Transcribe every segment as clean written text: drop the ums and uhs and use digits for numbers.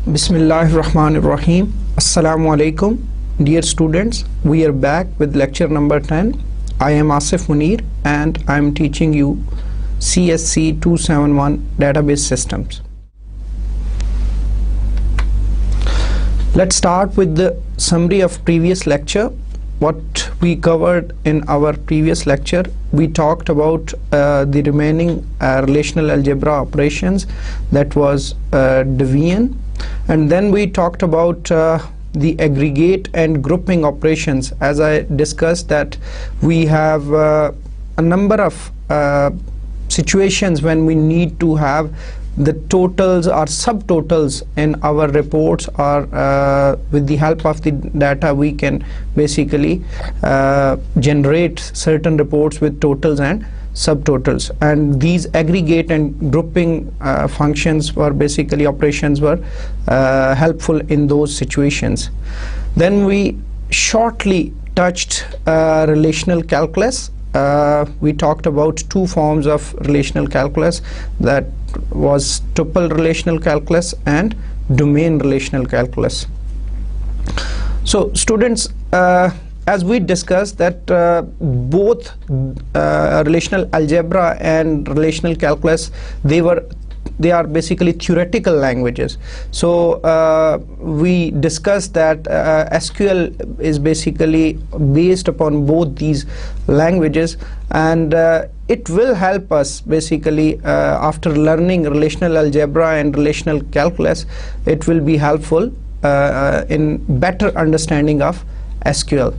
Bismillahirrahmanirrahim. Assalamu alaikum. Dear students, we are back with lecture number 10. I am Asif Munir and I am teaching you CSC 271 database systems. Let's start with the summary of previous lecture. What we covered in our previous lecture, we talked about the remaining relational algebra operations, that was division, and then we talked about the aggregate and grouping operations. As I discussed, that we have a number of situations when we need to have the totals or subtotals in our reports, or with the help of the data we can basically generate certain reports with totals and subtotals, and these aggregate and grouping functions were basically operations were helpful in those situations. Then we shortly touched relational calculus. We talked about two forms of relational calculus, that was tuple relational calculus and domain relational calculus. So students, as we discussed that both relational algebra and relational calculus, they are basically theoretical languages. So we discussed that SQL is basically based upon both these languages, and it will help us basically after learning relational algebra and relational calculus. It will be helpful in better understanding of SQL.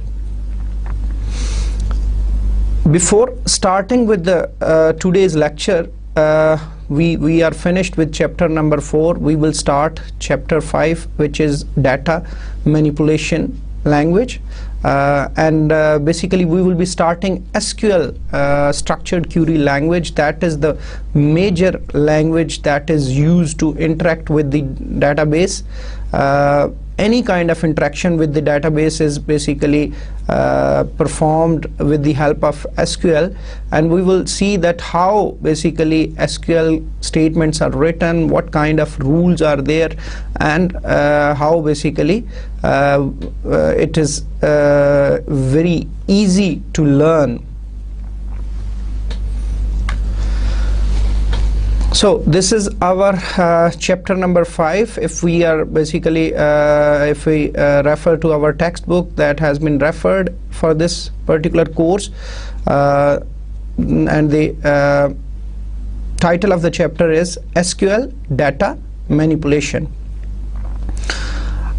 Before starting with the today's lecture, we are finished with chapter number 4. We will start chapter 5, which is data manipulation language, and basically we will be starting SQL, structured query language. That is the major language that is used to interact with the database. Any kind of interaction with the database is basically performed with the help of SQL, and we will see that how basically SQL statements are written, what kind of rules are there, and how basically it is very easy to learn. So this is our chapter number 5. If we are basically if we refer to our textbook that has been referred for this particular course, and the title of the chapter is SQL data manipulation.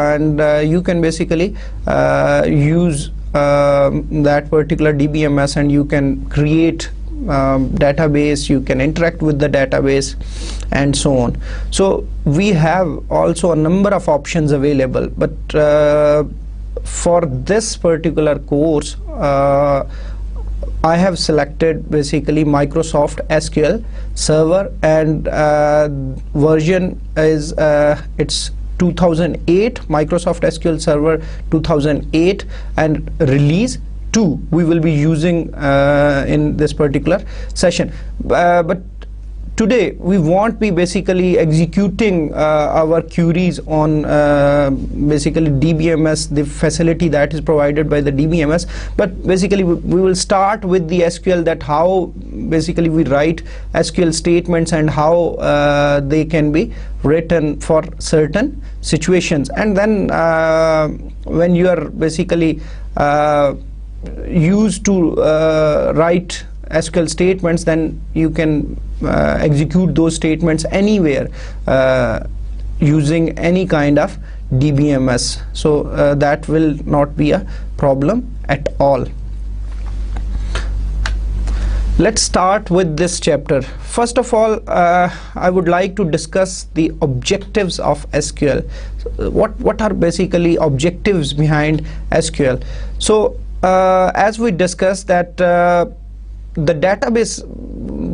and you can basically use that particular DBMS, and you can create database, you can interact with the database and so on. So we have also a number of options available, but for this particular course I have selected basically Microsoft SQL Server, and version is it's 2008, Microsoft SQL Server 2008, and release 2 we will be using in this particular session. But today we won't be basically executing our queries on basically DBMS, the facility that is provided by the DBMS, but basically we will start with the SQL, that how basically we write SQL statements and how they can be written for certain situations, and then when you are basically used to write SQL statements, then you can execute those statements anywhere using any kind of DBMS, so that will not be a problem at all. Let's start with this chapter. First of all, I would like to discuss the objectives of SQL. What are basically objectives behind SQL? So as we discussed that the database,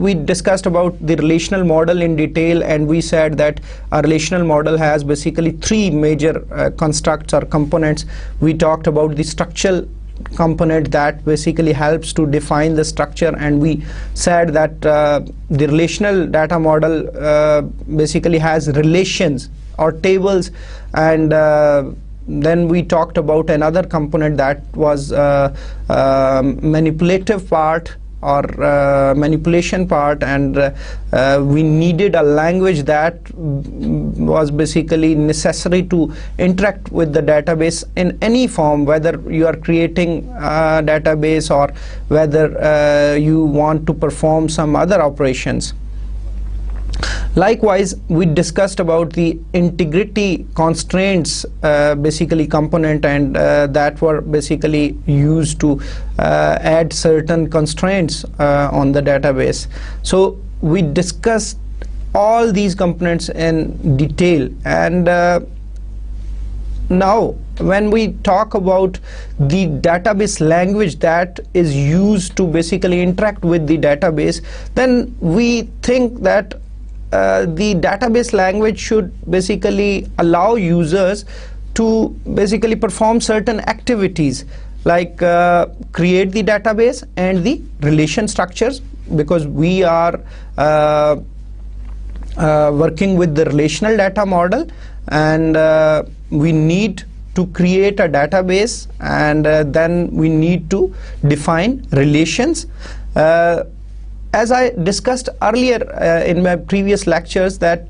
we discussed about the relational model in detail, and we said that a relational model has basically three major constructs or components. We talked about the structural component that basically helps to define the structure, and we said that the relational data model basically has relations or tables, and then we talked about another component that was manipulative part or manipulation part, and we needed a language that was basically necessary to interact with the database in any form, whether you are creating a database or whether you want to perform some other operations. Likewise, we discussed about the integrity constraints basically component, and that were basically used to add certain constraints on the database. So we discussed all these components in detail, and now when we talk about the database language that is used to basically interact with the database, then we think that the database language should basically allow users to basically perform certain activities like create the database and the relation structures, because we are working with the relational data model, and we need to create a database, and then we need to define relations. As I discussed earlier in my previous lectures, that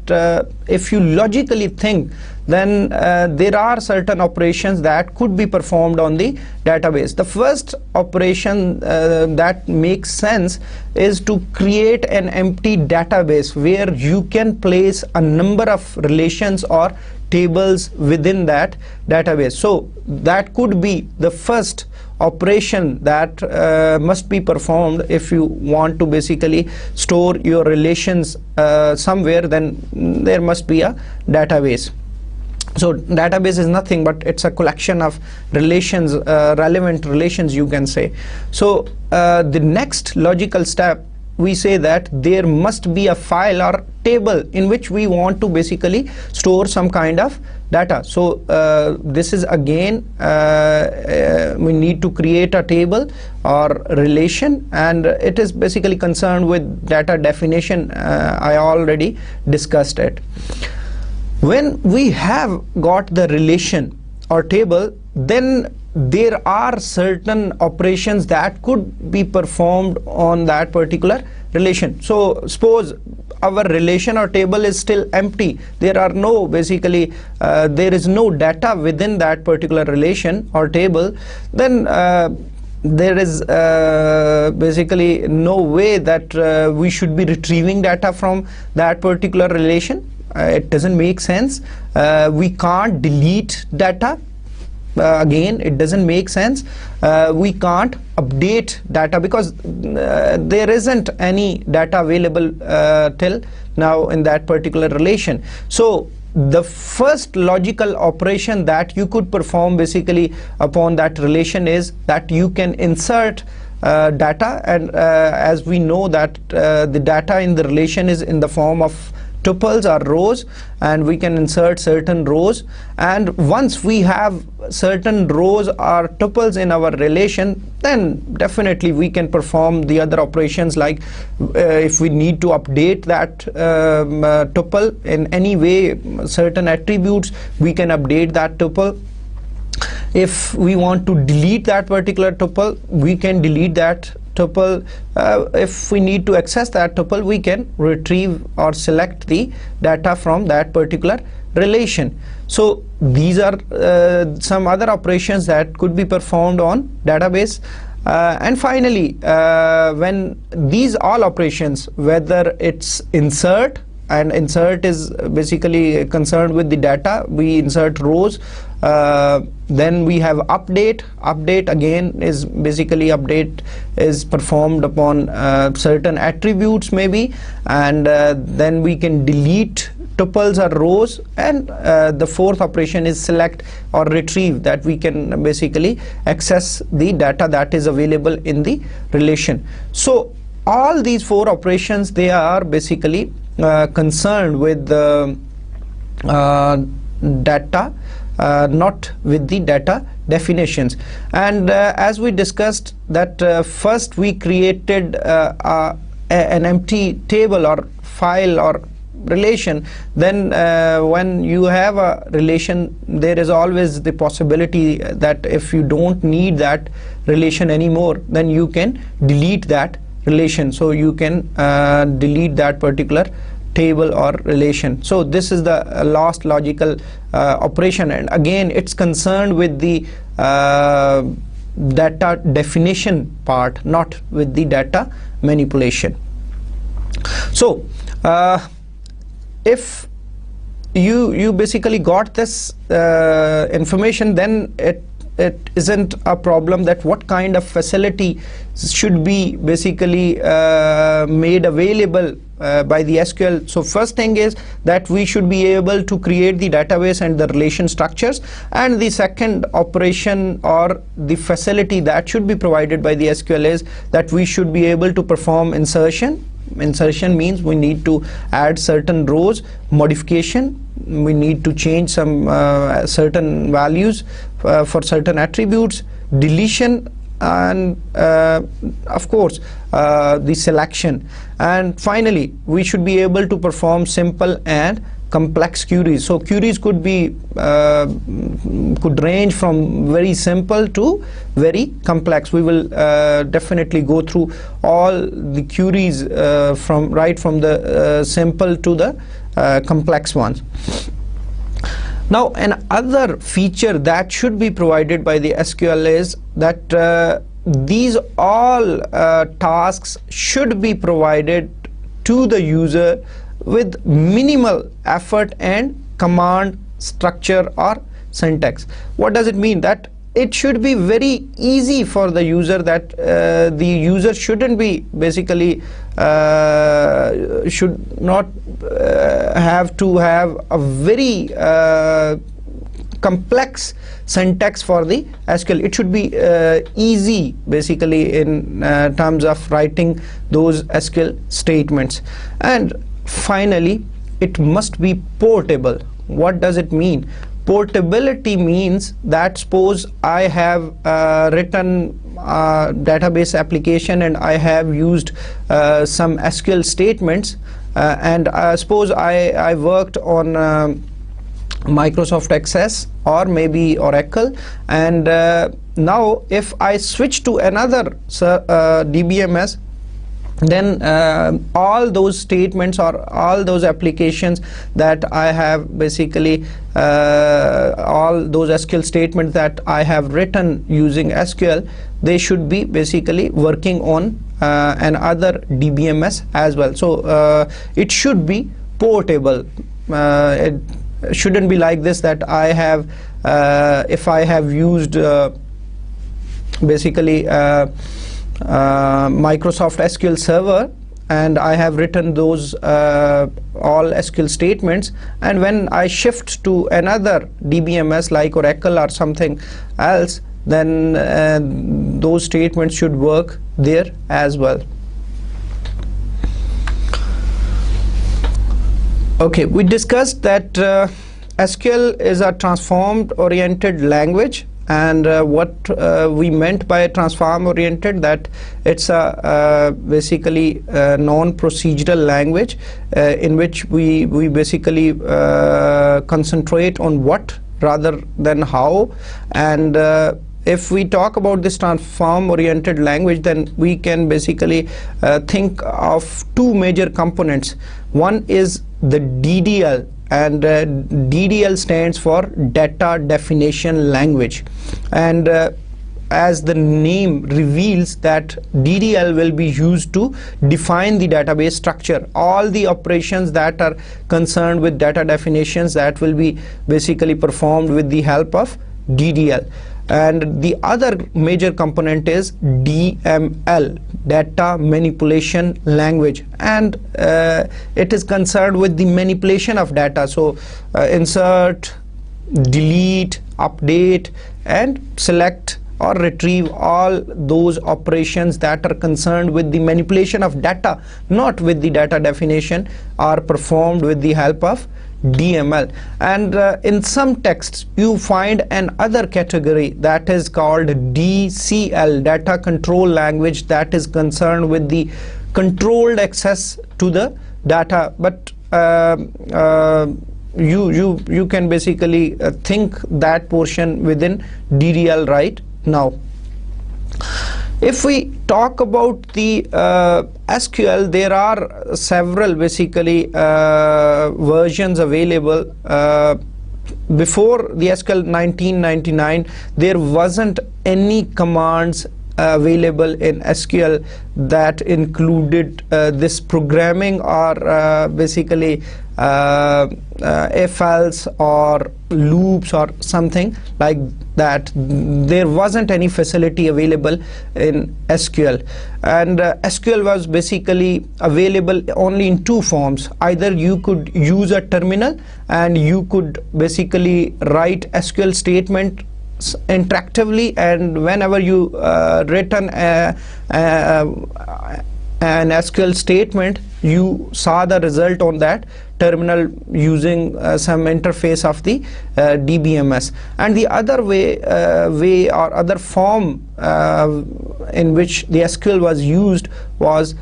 if you logically think, then there are certain operations that could be performed on the database. The first operation that makes sense is to create an empty database where you can place a number of relations or tables within that database. So that could be the first operation that must be performed if you want to basically store your relations somewhere. Then there must be a database. So database is nothing but it's a collection of relations, relevant relations, you can say. So the next logical step we say that there must be a file or table in which we want to basically store some kind of data. So this is again we need to create a table or relation, and it is basically concerned with data definition. I already discussed it. When we have got the relation or table, then there are certain operations that could be performed on that particular relation. So suppose our relation or table is still empty, there are no basically there is no data within that particular relation or table, then there is basically no way that we should be retrieving data from that particular relation. It doesn't make sense. We can't delete data. Again, it doesn't make sense. We can't update data because there isn't any data available till now in that particular relation. So the first logical operation that you could perform basically upon that relation is that you can insert data, and as we know that the data in the relation is in the form of tuples or rows, and we can insert certain rows, and once we have certain rows or tuples in our relation, then definitely we can perform the other operations, like if we need to update that tuple in any way, certain attributes, we can update that tuple. If we want to delete that particular tuple, we can delete that tuple. If we need to access that tuple, we can retrieve or select the data from that particular relation. So these are some other operations that could be performed on database. And finally, when these all operations, whether it's insert, and insert is basically concerned with the data, we insert rows, then we have update. Update again is basically update is performed upon certain attributes maybe, and then we can delete tuples or rows, and the fourth operation is select or retrieve, that we can basically access the data that is available in the relation. So all these four operations, they are basically concerned with the data, not with the data definitions. And as we discussed that first we created an empty table or file or relation, then when you have a relation, there is always the possibility that if you don't need that relation anymore, then you can delete that relation. So you can delete that particular table or relation. So this is the last logical operation, and again it's concerned with the data definition part, not with the data manipulation. So if you basically got this information, then it isn't a problem that what kind of facility should be basically made available by the SQL. So first thing is that we should be able to create the database and the relation structures, and the second operation or the facility that should be provided by the SQL is that we should be able to perform insertion. Insertion means we need to add certain rows, modification, we need to change some certain values for certain attributes, deletion, and of course the selection, and finally we should be able to perform simple and complex queries. So queries could be could range from very simple to very complex. We will definitely go through all the queries from the simple to the complex ones. Now another feature that should be provided by the SQL is that these all tasks should be provided to the user with minimal effort and command structure or syntax. What does it mean? That it should be very easy for the user, that the user shouldn't be basically should not have to have a very complex syntax for the SQL. It should be easy basically in terms of writing those SQL statements. And finally, it must be portable. What does it mean? Portability means that suppose I have written database application and I have used some SQL statements, and suppose I worked on Microsoft Access or maybe Oracle, and now if I switch to another DBMS, then all those statements or all those applications that I have basically all those SQL statements that I have written using SQL, they should be basically working on another DBMS as well. So it should be portable. It shouldn't be like this, that I have if I have used basically Microsoft SQL Server, and I have written those all SQL statements, and when I shift to another DBMS like Oracle or something else, then those statements should work there as well. Okay, we discussed that SQL is a transformed oriented language, and what we meant by transform oriented, that it's a basically non-procedural language in which we basically concentrate on what rather than how. And if we talk about this transform oriented language, then we can basically think of two major components. One is the DDL, and DDL stands for data definition language, and as the name reveals, that DDL will be used to define the database structure. All the operations that are concerned with data definitions, that will be basically performed with the help of DDL. And the other major component is DML, data manipulation language, and it is concerned with the manipulation of data. So insert, delete, update, and select or retrieve, all those operations that are concerned with the manipulation of data, not with the data definition, are performed with the help of DML. And in some texts you find another category that is called DCL, data control language, that is concerned with the controlled access to the data. But you can basically think that portion within DDL right now. If we talk about the SQL, there are several basically versions available. Before the SQL 1999, there wasn't any commands available in SQL that included this programming or basically if else or loops or something like that. There wasn't any facility available in SQL, and SQL was basically available only in two forms. Either you could use a terminal and you could basically write SQL statement interactively, and whenever you written an SQL statement, you saw the result on that terminal using some interface of the DBMS. And the other way or other form in which the SQL was used was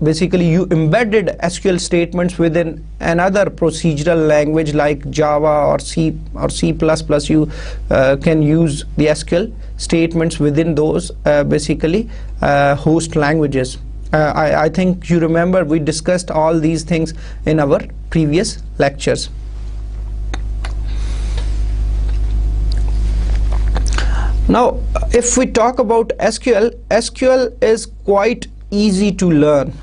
basically you embedded SQL statements within another procedural language like Java or C or C++. You can use the SQL statements within those basically host languages. I think you remember we discussed all these things in our previous lectures. Now, if we talk about SQL, SQL is quite easy to learn.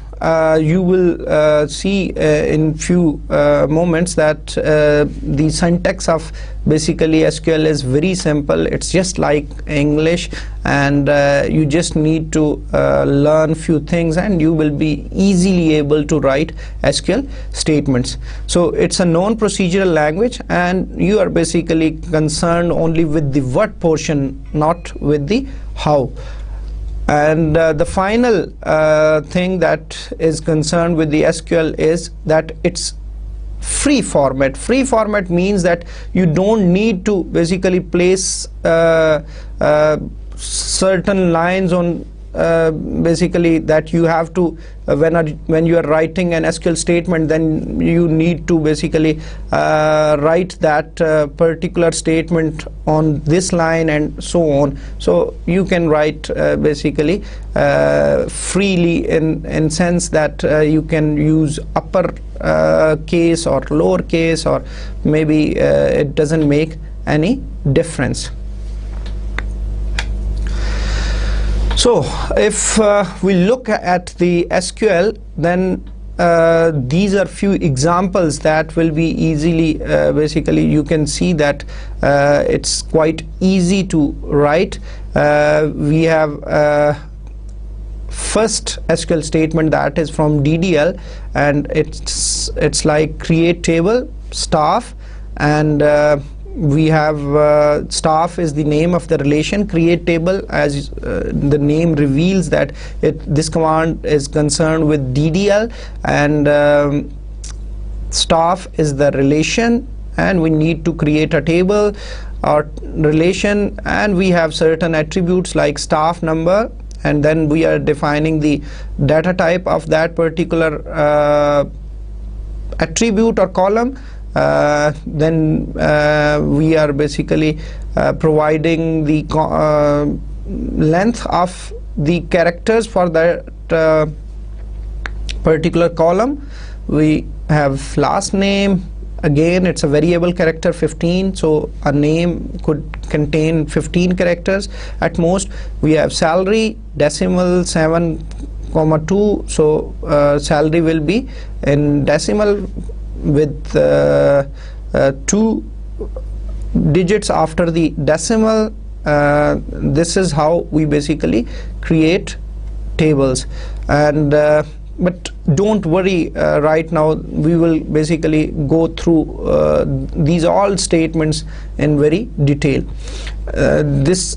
you will see in few moments that the syntax of basically SQL is very simple. It's just like English, and you just need to learn few things and you will be easily able to write SQL statements. So it's a non-procedural language, and you are basically concerned only with the what portion, not with the how. And the final thing that is concerned with the SQL is that it's free format. Free format means that you don't need to basically place certain lines on basically that you have to when you are writing an SQL statement, then you need to basically write that particular statement on this line and so on. So you can write basically freely in sense that you can use upper case or lower case, or maybe it doesn't make any difference. So if we look at the SQL, then these are few examples that will be easily basically you can see that it's quite easy to write. We have first SQL statement that is from DDL, and it's like create table staff, and we have staff is the name of the relation. Create table, as the name reveals, that this command is concerned with DDL, and staff is the relation, and we need to create a table or relation, and we have certain attributes like staff number, and then we are defining the data type of that particular attribute or column. Then we are basically providing the length of the characters for that particular column. We have last name. Again, it's a variable character 15, so a name could contain 15 characters at most. We have salary, decimal 7,2, so salary will be in decimal with 2 digits after the decimal. This is how we basically create tables. And but don't worry, right now we will basically go through these all statements in very detail. This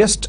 just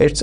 It's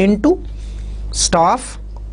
into staff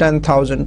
10,000.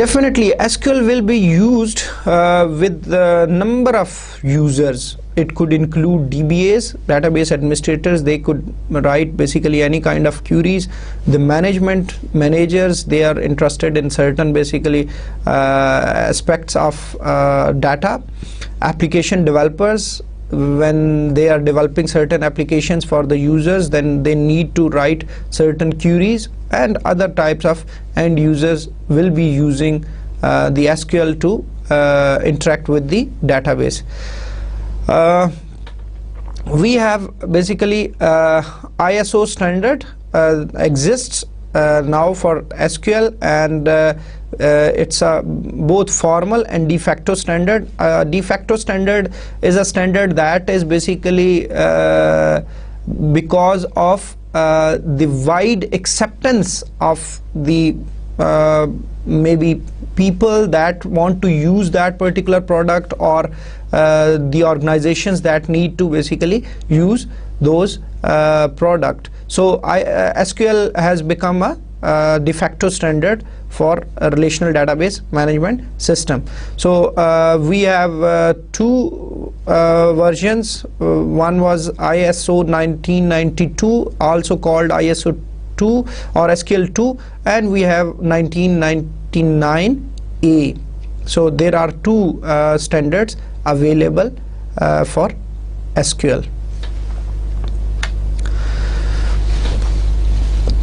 Definitely SQL will be used with the number of users. It could include DBAs, database administrators. They could write basically any kind of queries. The managers, they are interested in certain basically aspects of data. Application developers, when they are developing certain applications for the users, then they need to write certain queries, and other types of end users will be using the SQL to interact with the database. We have basically ISO standard exists now for SQL, and it's a both formal and de facto standard. De facto standard is a standard that is basically because of the wide acceptance of the maybe people that want to use that particular product, or the organizations that need to basically use those product. So SQL has become a de facto standard for a relational database management system. So we have two versions. One was ISO 1992, also called ISO 2 or SQL 2, and we have 1999A. So there are two standards available for SQL.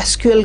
SQL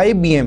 IBM,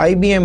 IBM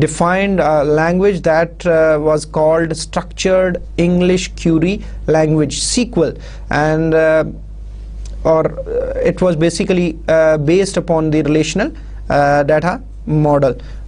defined a language that was called structured English query language, SQL, and it was basically based upon the relational data model.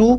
2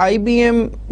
IBM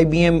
IBM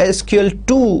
SQL 2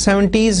70s,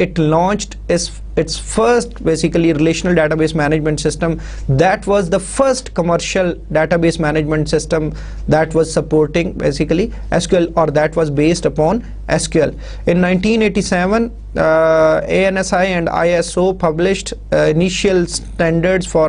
it launched its first basically relational database management system. That was the first commercial database management system that was supporting basically SQL, or that was based upon SQL. In 1987 ANSI and ISO published initial standards for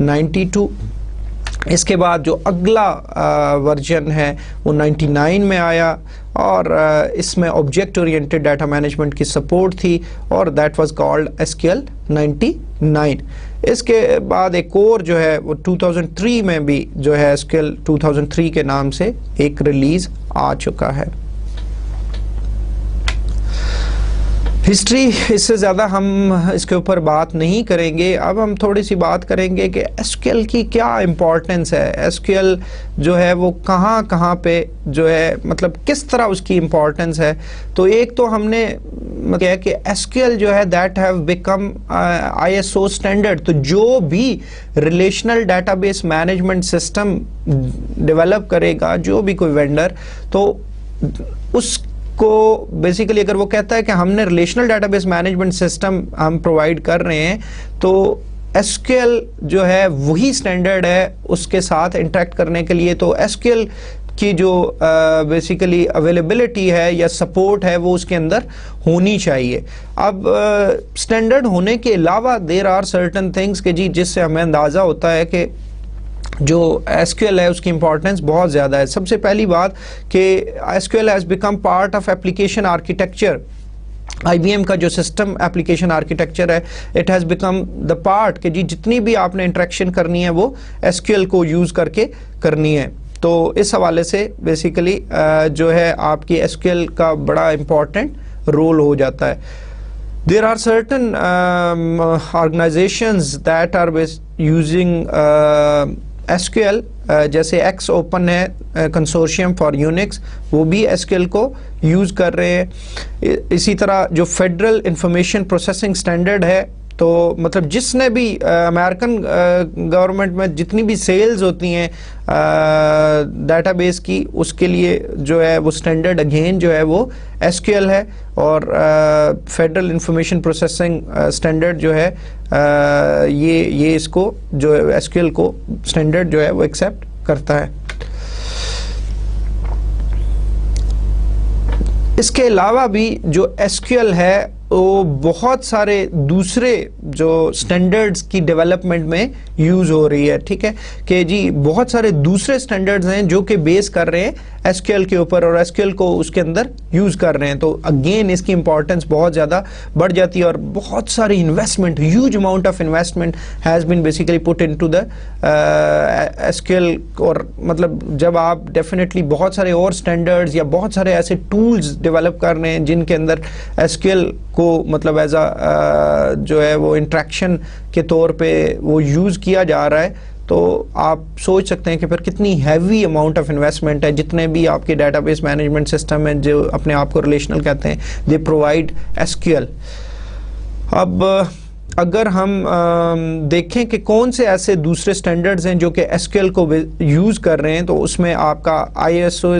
92. اس کے بعد جو اگلا version ہے وہ 99 میں آیا اور اس میں آبجیکٹ اورینٹڈ ڈیٹا مینجمنٹ کی سپورٹ تھی اور دیٹ واز کالڈ SQL 99۔ اس کے بعد ایک اور جو ہے وہ 2003 میں بھی جو ہے SQL 2003 کے نام سے ایک ریلیز آ چکا ہے۔ ہسٹری اس سے زیادہ ہم اس کے اوپر بات نہیں کریں گے، اب ہم تھوڑی سی بات کریں گے کہ SQL کی کیا امپورٹنس ہے، SQL جو ہے وہ کہاں پہ جو ہے مطلب کس طرح اس کی امپورٹنس ہے۔ تو ایک تو ہم نے کہا کہ SQL جو ہے that have become ISO standard, تو جو بھی relational data base management system develop کرے گا جو بھی کوئی وینڈر، تو اس کو بیسیکلی اگر وہ کہتا ہے کہ ہم نے relational data base management system ہم پرووائڈ کر رہے ہیں، تو SQL جو ہے وہی اسٹینڈرڈ ہے اس کے ساتھ انٹریکٹ کرنے کے لیے۔ تو SQL کی جو بیسیکلی اویلیبلٹی ہے یا سپورٹ ہے وہ اس کے اندر ہونی چاہیے۔ اب اسٹینڈرڈ ہونے کے علاوہ دیر آر سرٹن تھنگس کہ جی جس سے ہمیں اندازہ ہوتا ہے کہ جو SQL ہے اس کی امپورٹنس بہت زیادہ ہے۔ سب سے پہلی بات کہ SQL has become part of application architecture۔ IBM کا جو سسٹم اپلیکیشن آرکیٹیکچر ہے it has become the part کہ جی جتنی بھی آپ نے انٹریکشن کرنی ہے وہ SQL کو یوز کر کے کرنی ہے۔ تو اس حوالے سے بیسیکلی جو ہے آپ کی SQL کا بڑا امپورٹنٹ رول ہو جاتا ہے۔ There are certain organizations that are using SQL جیسے ایکس اوپن ہے کنسورشیم فار یونکس، وہ بھی SQL کو یوز کر رہے ہیں۔ اسی طرح جو فیڈرل انفارمیشن پروسیسنگ اسٹینڈرڈ ہے، تو مطلب جس نے بھی امریکن گورنمنٹ میں جتنی بھی سیلز ہوتی ہیں ڈیٹا بیس کی، اس کے لیے جو ہے وہ اسٹینڈرڈ اگین جو ہے وہ SQL ہے، اور فیڈرل انفارمیشن پروسیسنگ اسٹینڈرڈ جو ہے یہ اس کو جو SQL کو اسٹینڈرڈ جو ہے وہ ایکسیپٹ کرتا ہے۔ اس کے علاوہ بھی جو SQL ہے وہ بہت سارے دوسرے جو سٹینڈرڈز کی ڈیولپمنٹ میں یوز ہو رہی ہے، ٹھیک ہے کہ جی بہت سارے دوسرے سٹینڈرڈز ہیں جو کہ بیس کر رہے ہیں SQL کے اوپر اور SQL کو اس کے اندر یوز کر رہے ہیں۔ تو اگین اس کی امپورٹنس بہت زیادہ بڑھ جاتی ہے، اور بہت ساری investment, huge amount of investment has been basically put into the SQL۔ اور مطلب جب آپ ڈیفینیٹلی بہت سارے اور سٹینڈرڈز یا بہت سارے ایسے ٹولز ڈیولپ کر رہے ہیں جن کے اندر SQL کو مطلب ایز جو ہے وہ انٹریکشن کے طور پہ وہ یوز کیا جا رہا ہے، تو آپ سوچ سکتے ہیں کہ پھر کتنی ہیوی اماؤنٹ آف انویسٹمنٹ ہے۔ جتنے بھی آپ کے ڈیٹا بیس مینجمنٹ سسٹم ہیں جو اپنے آپ کو ریلیشنل کہتے ہیں، دے پرووائڈ SQL۔ اب اگر ہم دیکھیں کہ کون سے ایسے دوسرے سٹینڈرڈز ہیں جو کہ SQL کو یوز کر رہے ہیں، تو اس میں آپ کا ISO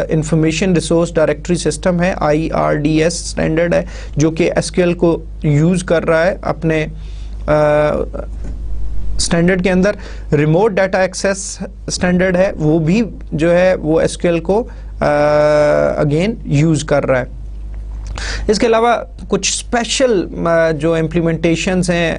information resource directory system ہے، IRDS سٹینڈرڈ ہے جو کہ SQL کو یوز کر رہا ہے اپنے سٹینڈرڈ کے اندر۔ ریموٹ ڈیٹا ایکسیس سٹینڈرڈ ہے، وہ بھی جو ہے وہ SQL کو اگین یوز کر رہا ہے۔ اس کے علاوہ کچھ اسپیشل جو امپلیمنٹیشنز ہیں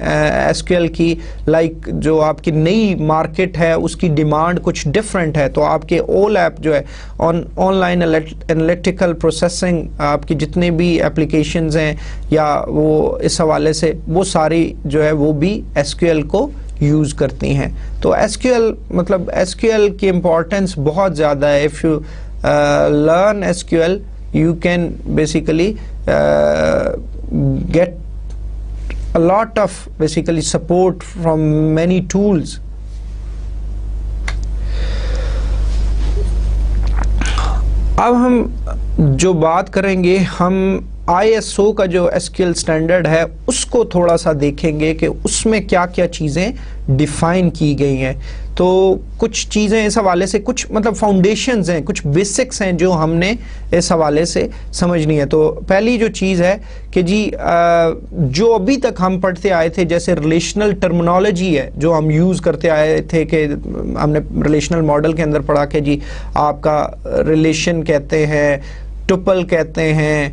SQL کی، لائک جو آپ کی نئی مارکیٹ ہے اس کی ڈیمانڈ کچھ ڈفرینٹ ہے، تو آپ کے OLAP جو ہے آن لائن انالیٹیکل پروسیسنگ، آپ کی جتنے بھی اپلیکیشنز ہیں یا وہ اس حوالے سے وہ ساری جو ہے وہ بھی SQL کو یوز کرتی ہیں۔ تو SQL مطلب SQL کی امپورٹنس بہت زیادہ ہے۔ If you learn SQL you can basically get a lot of basically support from many tools۔ اب ہم جو بات کریں گے، ہم ISO کا جو SQL سٹینڈرڈ ہے اس کو تھوڑا سا دیکھیں گے کہ اس میں کیا کیا چیزیں ڈیفائن کی گئی ہیں۔ تو کچھ چیزیں اس حوالے سے، کچھ مطلب فاؤنڈیشنز ہیں، کچھ بیسکس ہیں جو ہم نے اس حوالے سے سمجھنی ہے۔ تو پہلی جو چیز ہے کہ جی جو ابھی تک ہم پڑھتے آئے تھے، جیسے ریلیشنل ٹرمنالوجی ہے جو ہم یوز کرتے آئے تھے، کہ ہم نے ریلیشنل ماڈل کے اندر پڑھا کہ جی آپ کا ریلیشن کہتے ہیں، ٹپل کہتے ہیں،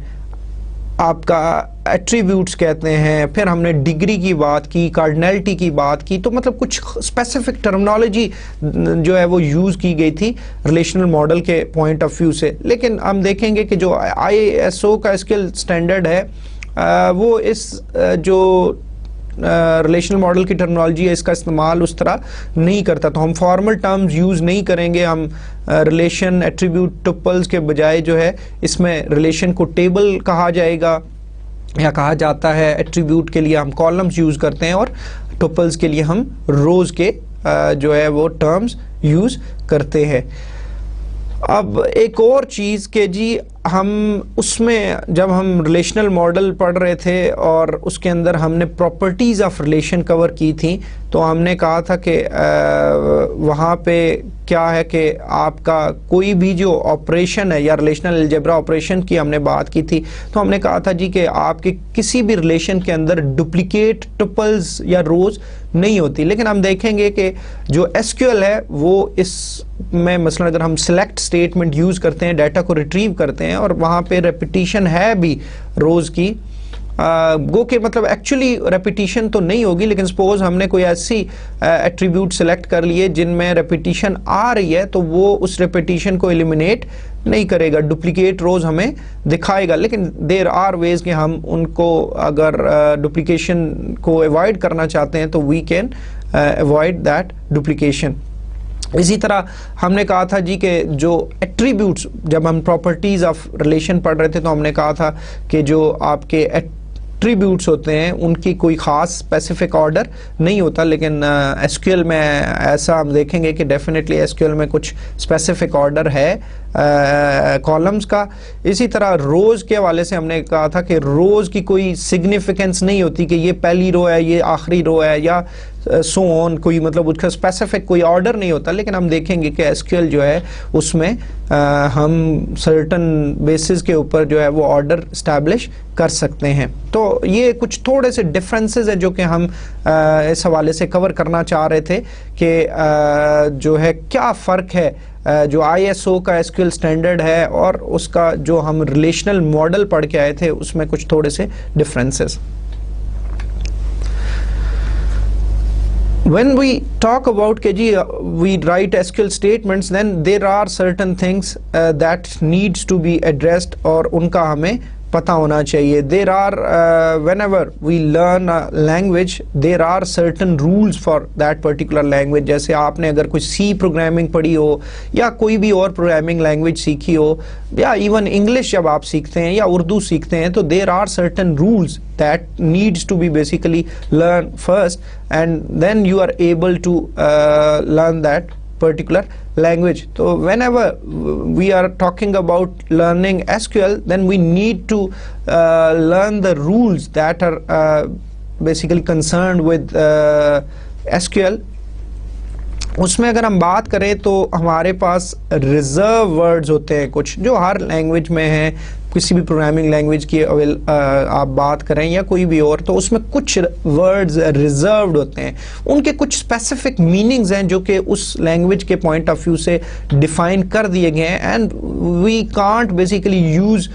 آپ کا ایٹریبیوٹس کہتے ہیں، پھر ہم نے ڈگری کی بات کی، کارڈنیلٹی کی بات کی، تو مطلب کچھ اسپیسیفک ٹرمنالوجی جو ہے وہ یوز کی گئی تھی ریلیشنل ماڈل کے پوائنٹ آف ویو سے. لیکن ہم دیکھیں گے کہ جو ISO کا اسکل اسٹینڈرڈ ہے وہ اس جو ریلیشنل ماڈل کی ٹرمنالوجی ہے اس کا استعمال اس طرح نہیں کرتا. تو ہم فارمل ٹرمز یوز نہیں کریں گے. ہم ریلیشن ایٹریبیوٹ ٹپلز کے بجائے جو ہے اس میں ریلیشن کو ٹیبل کہا جائے گا یا کہا جاتا ہے. ایٹریبیوٹ کے لیے ہم کالمز یوز کرتے ہیں اور ٹپلز کے لیے ہم روز کے جو ہے وہ ٹرمز یوز کرتے ہیں. اب ایک اور چیز کہ جی ہم اس میں جب ہم ریلیشنل ماڈل پڑھ رہے تھے اور اس کے اندر ہم نے پراپرٹیز آف ریلیشن کور کی تھیں تو ہم نے کہا تھا کہ وہاں پہ کیا ہے کہ آپ کا کوئی بھی جو آپریشن ہے یا ریلیشنل الجبرا آپریشن کی ہم نے بات کی تھی تو ہم نے کہا تھا جی کہ آپ کے کسی بھی ریلیشن کے اندر ڈپلیکیٹ ٹپلز یا روز نہیں ہوتی. لیکن ہم دیکھیں گے کہ جو SQL ہے وہ اس میں مثلا اگر ہم سلیکٹ اسٹیٹمنٹ یوز کرتے ہیں ڈیٹا کو ریٹریو کرتے ہیں اور وہاں پہ ریپیٹیشن ہے بھی روز کی گو کہ مطلب ایکچولی ریپیٹیشن تو نہیں ہوگی لیکن سپوز ہم نے کوئی ایسی ایٹریبیوٹ سلیکٹ کر لیے جن میں ریپیٹیشن آ رہی ہے تو وہ اس ریپیٹیشن کو ایلیمینیٹ نہیں کرے گا, ڈپلیکیٹ روز ہمیں دکھائے گا. لیکن دیر آر ویز کہ ہم ان کو اگر ڈپلیکیشن کو ایوائڈ کرنا چاہتے ہیں تو we can avoid that duplication. اسی طرح ہم نے کہا تھا جی کہ جو ایٹریبیوٹس جب ہم پراپرٹیز آف ریلیشن پڑھ رہے تھے تو ہم نے کہا تھا کہ جو آپ کے ایٹریبیوٹس ہوتے ہیں ان کی کوئی خاص اسپیسیفک آرڈر نہیں ہوتا. لیکن SQL میں ایسا ہم دیکھیں گے کہ ڈیفینیٹلی SQL میں کچھ اسپیسیفک آرڈر ہے کالمز کا. اسی طرح روز کے حوالے سے ہم نے کہا تھا کہ روز کی کوئی سگنیفیکنس نہیں ہوتی کہ یہ پہلی رو ہے یہ آخری رو ہے یا سو آن, کوئی مطلب اس کا اسپیسیفک کوئی آرڈر نہیں ہوتا. لیکن ہم دیکھیں گے کہ SQL جو ہے اس میں ہم سرٹن بیسز کے اوپر جو ہے وہ آرڈر اسٹیبلش کر سکتے ہیں. تو یہ کچھ تھوڑے سے ڈفرینسز ہیں جو کہ ہم اس حوالے سے کور کرنا چاہ رہے تھے کہ جو ہے کیا فرق ہے جو ISO کا SQL اسٹینڈرڈ ہے اور اس کا جو ہم ریلیشنل ماڈل پڑھ کے آئے تھے اس میں کچھ تھوڑے سے differences. When we talk about we write SQL statements, then there are certain things that needs to be addressed اور ان کا ہمیں پتہ ہونا چاہیے. There are whenever we learn a language there are certain rules for that particular language. جیسے آپ نے اگر کوئی C پروگرامنگ پڑھی ہو یا کوئی بھی اور پروگرامنگ لینگویج سیکھی ہو یا ایون انگلش جب آپ سیکھتے ہیں یا اردو سیکھتے ہیں تو there are certain rules that needs to be basically learn first and then you are able to learn that particular language. So whenever we are talking about learning SQL then we need to learn the rules that are basically concerned with SQL. اس میں اگر ہم بات کریں تو ہمارے پاس reserve words ہوتے ہیں کچھ جو ہر لینگویج میں ہیں. کسی بھی پروگرامنگ لینگویج کی آپ بات کریں یا کوئی بھی اور تو اس میں کچھ ورڈز ریزروڈ ہوتے ہیں. ان کے کچھ اسپیسیفک میننگز ہیں جو کہ اس لینگویج کے پوائنٹ آف ویو سے ڈیفائن کر دیے گئے ہیں and we can't basically use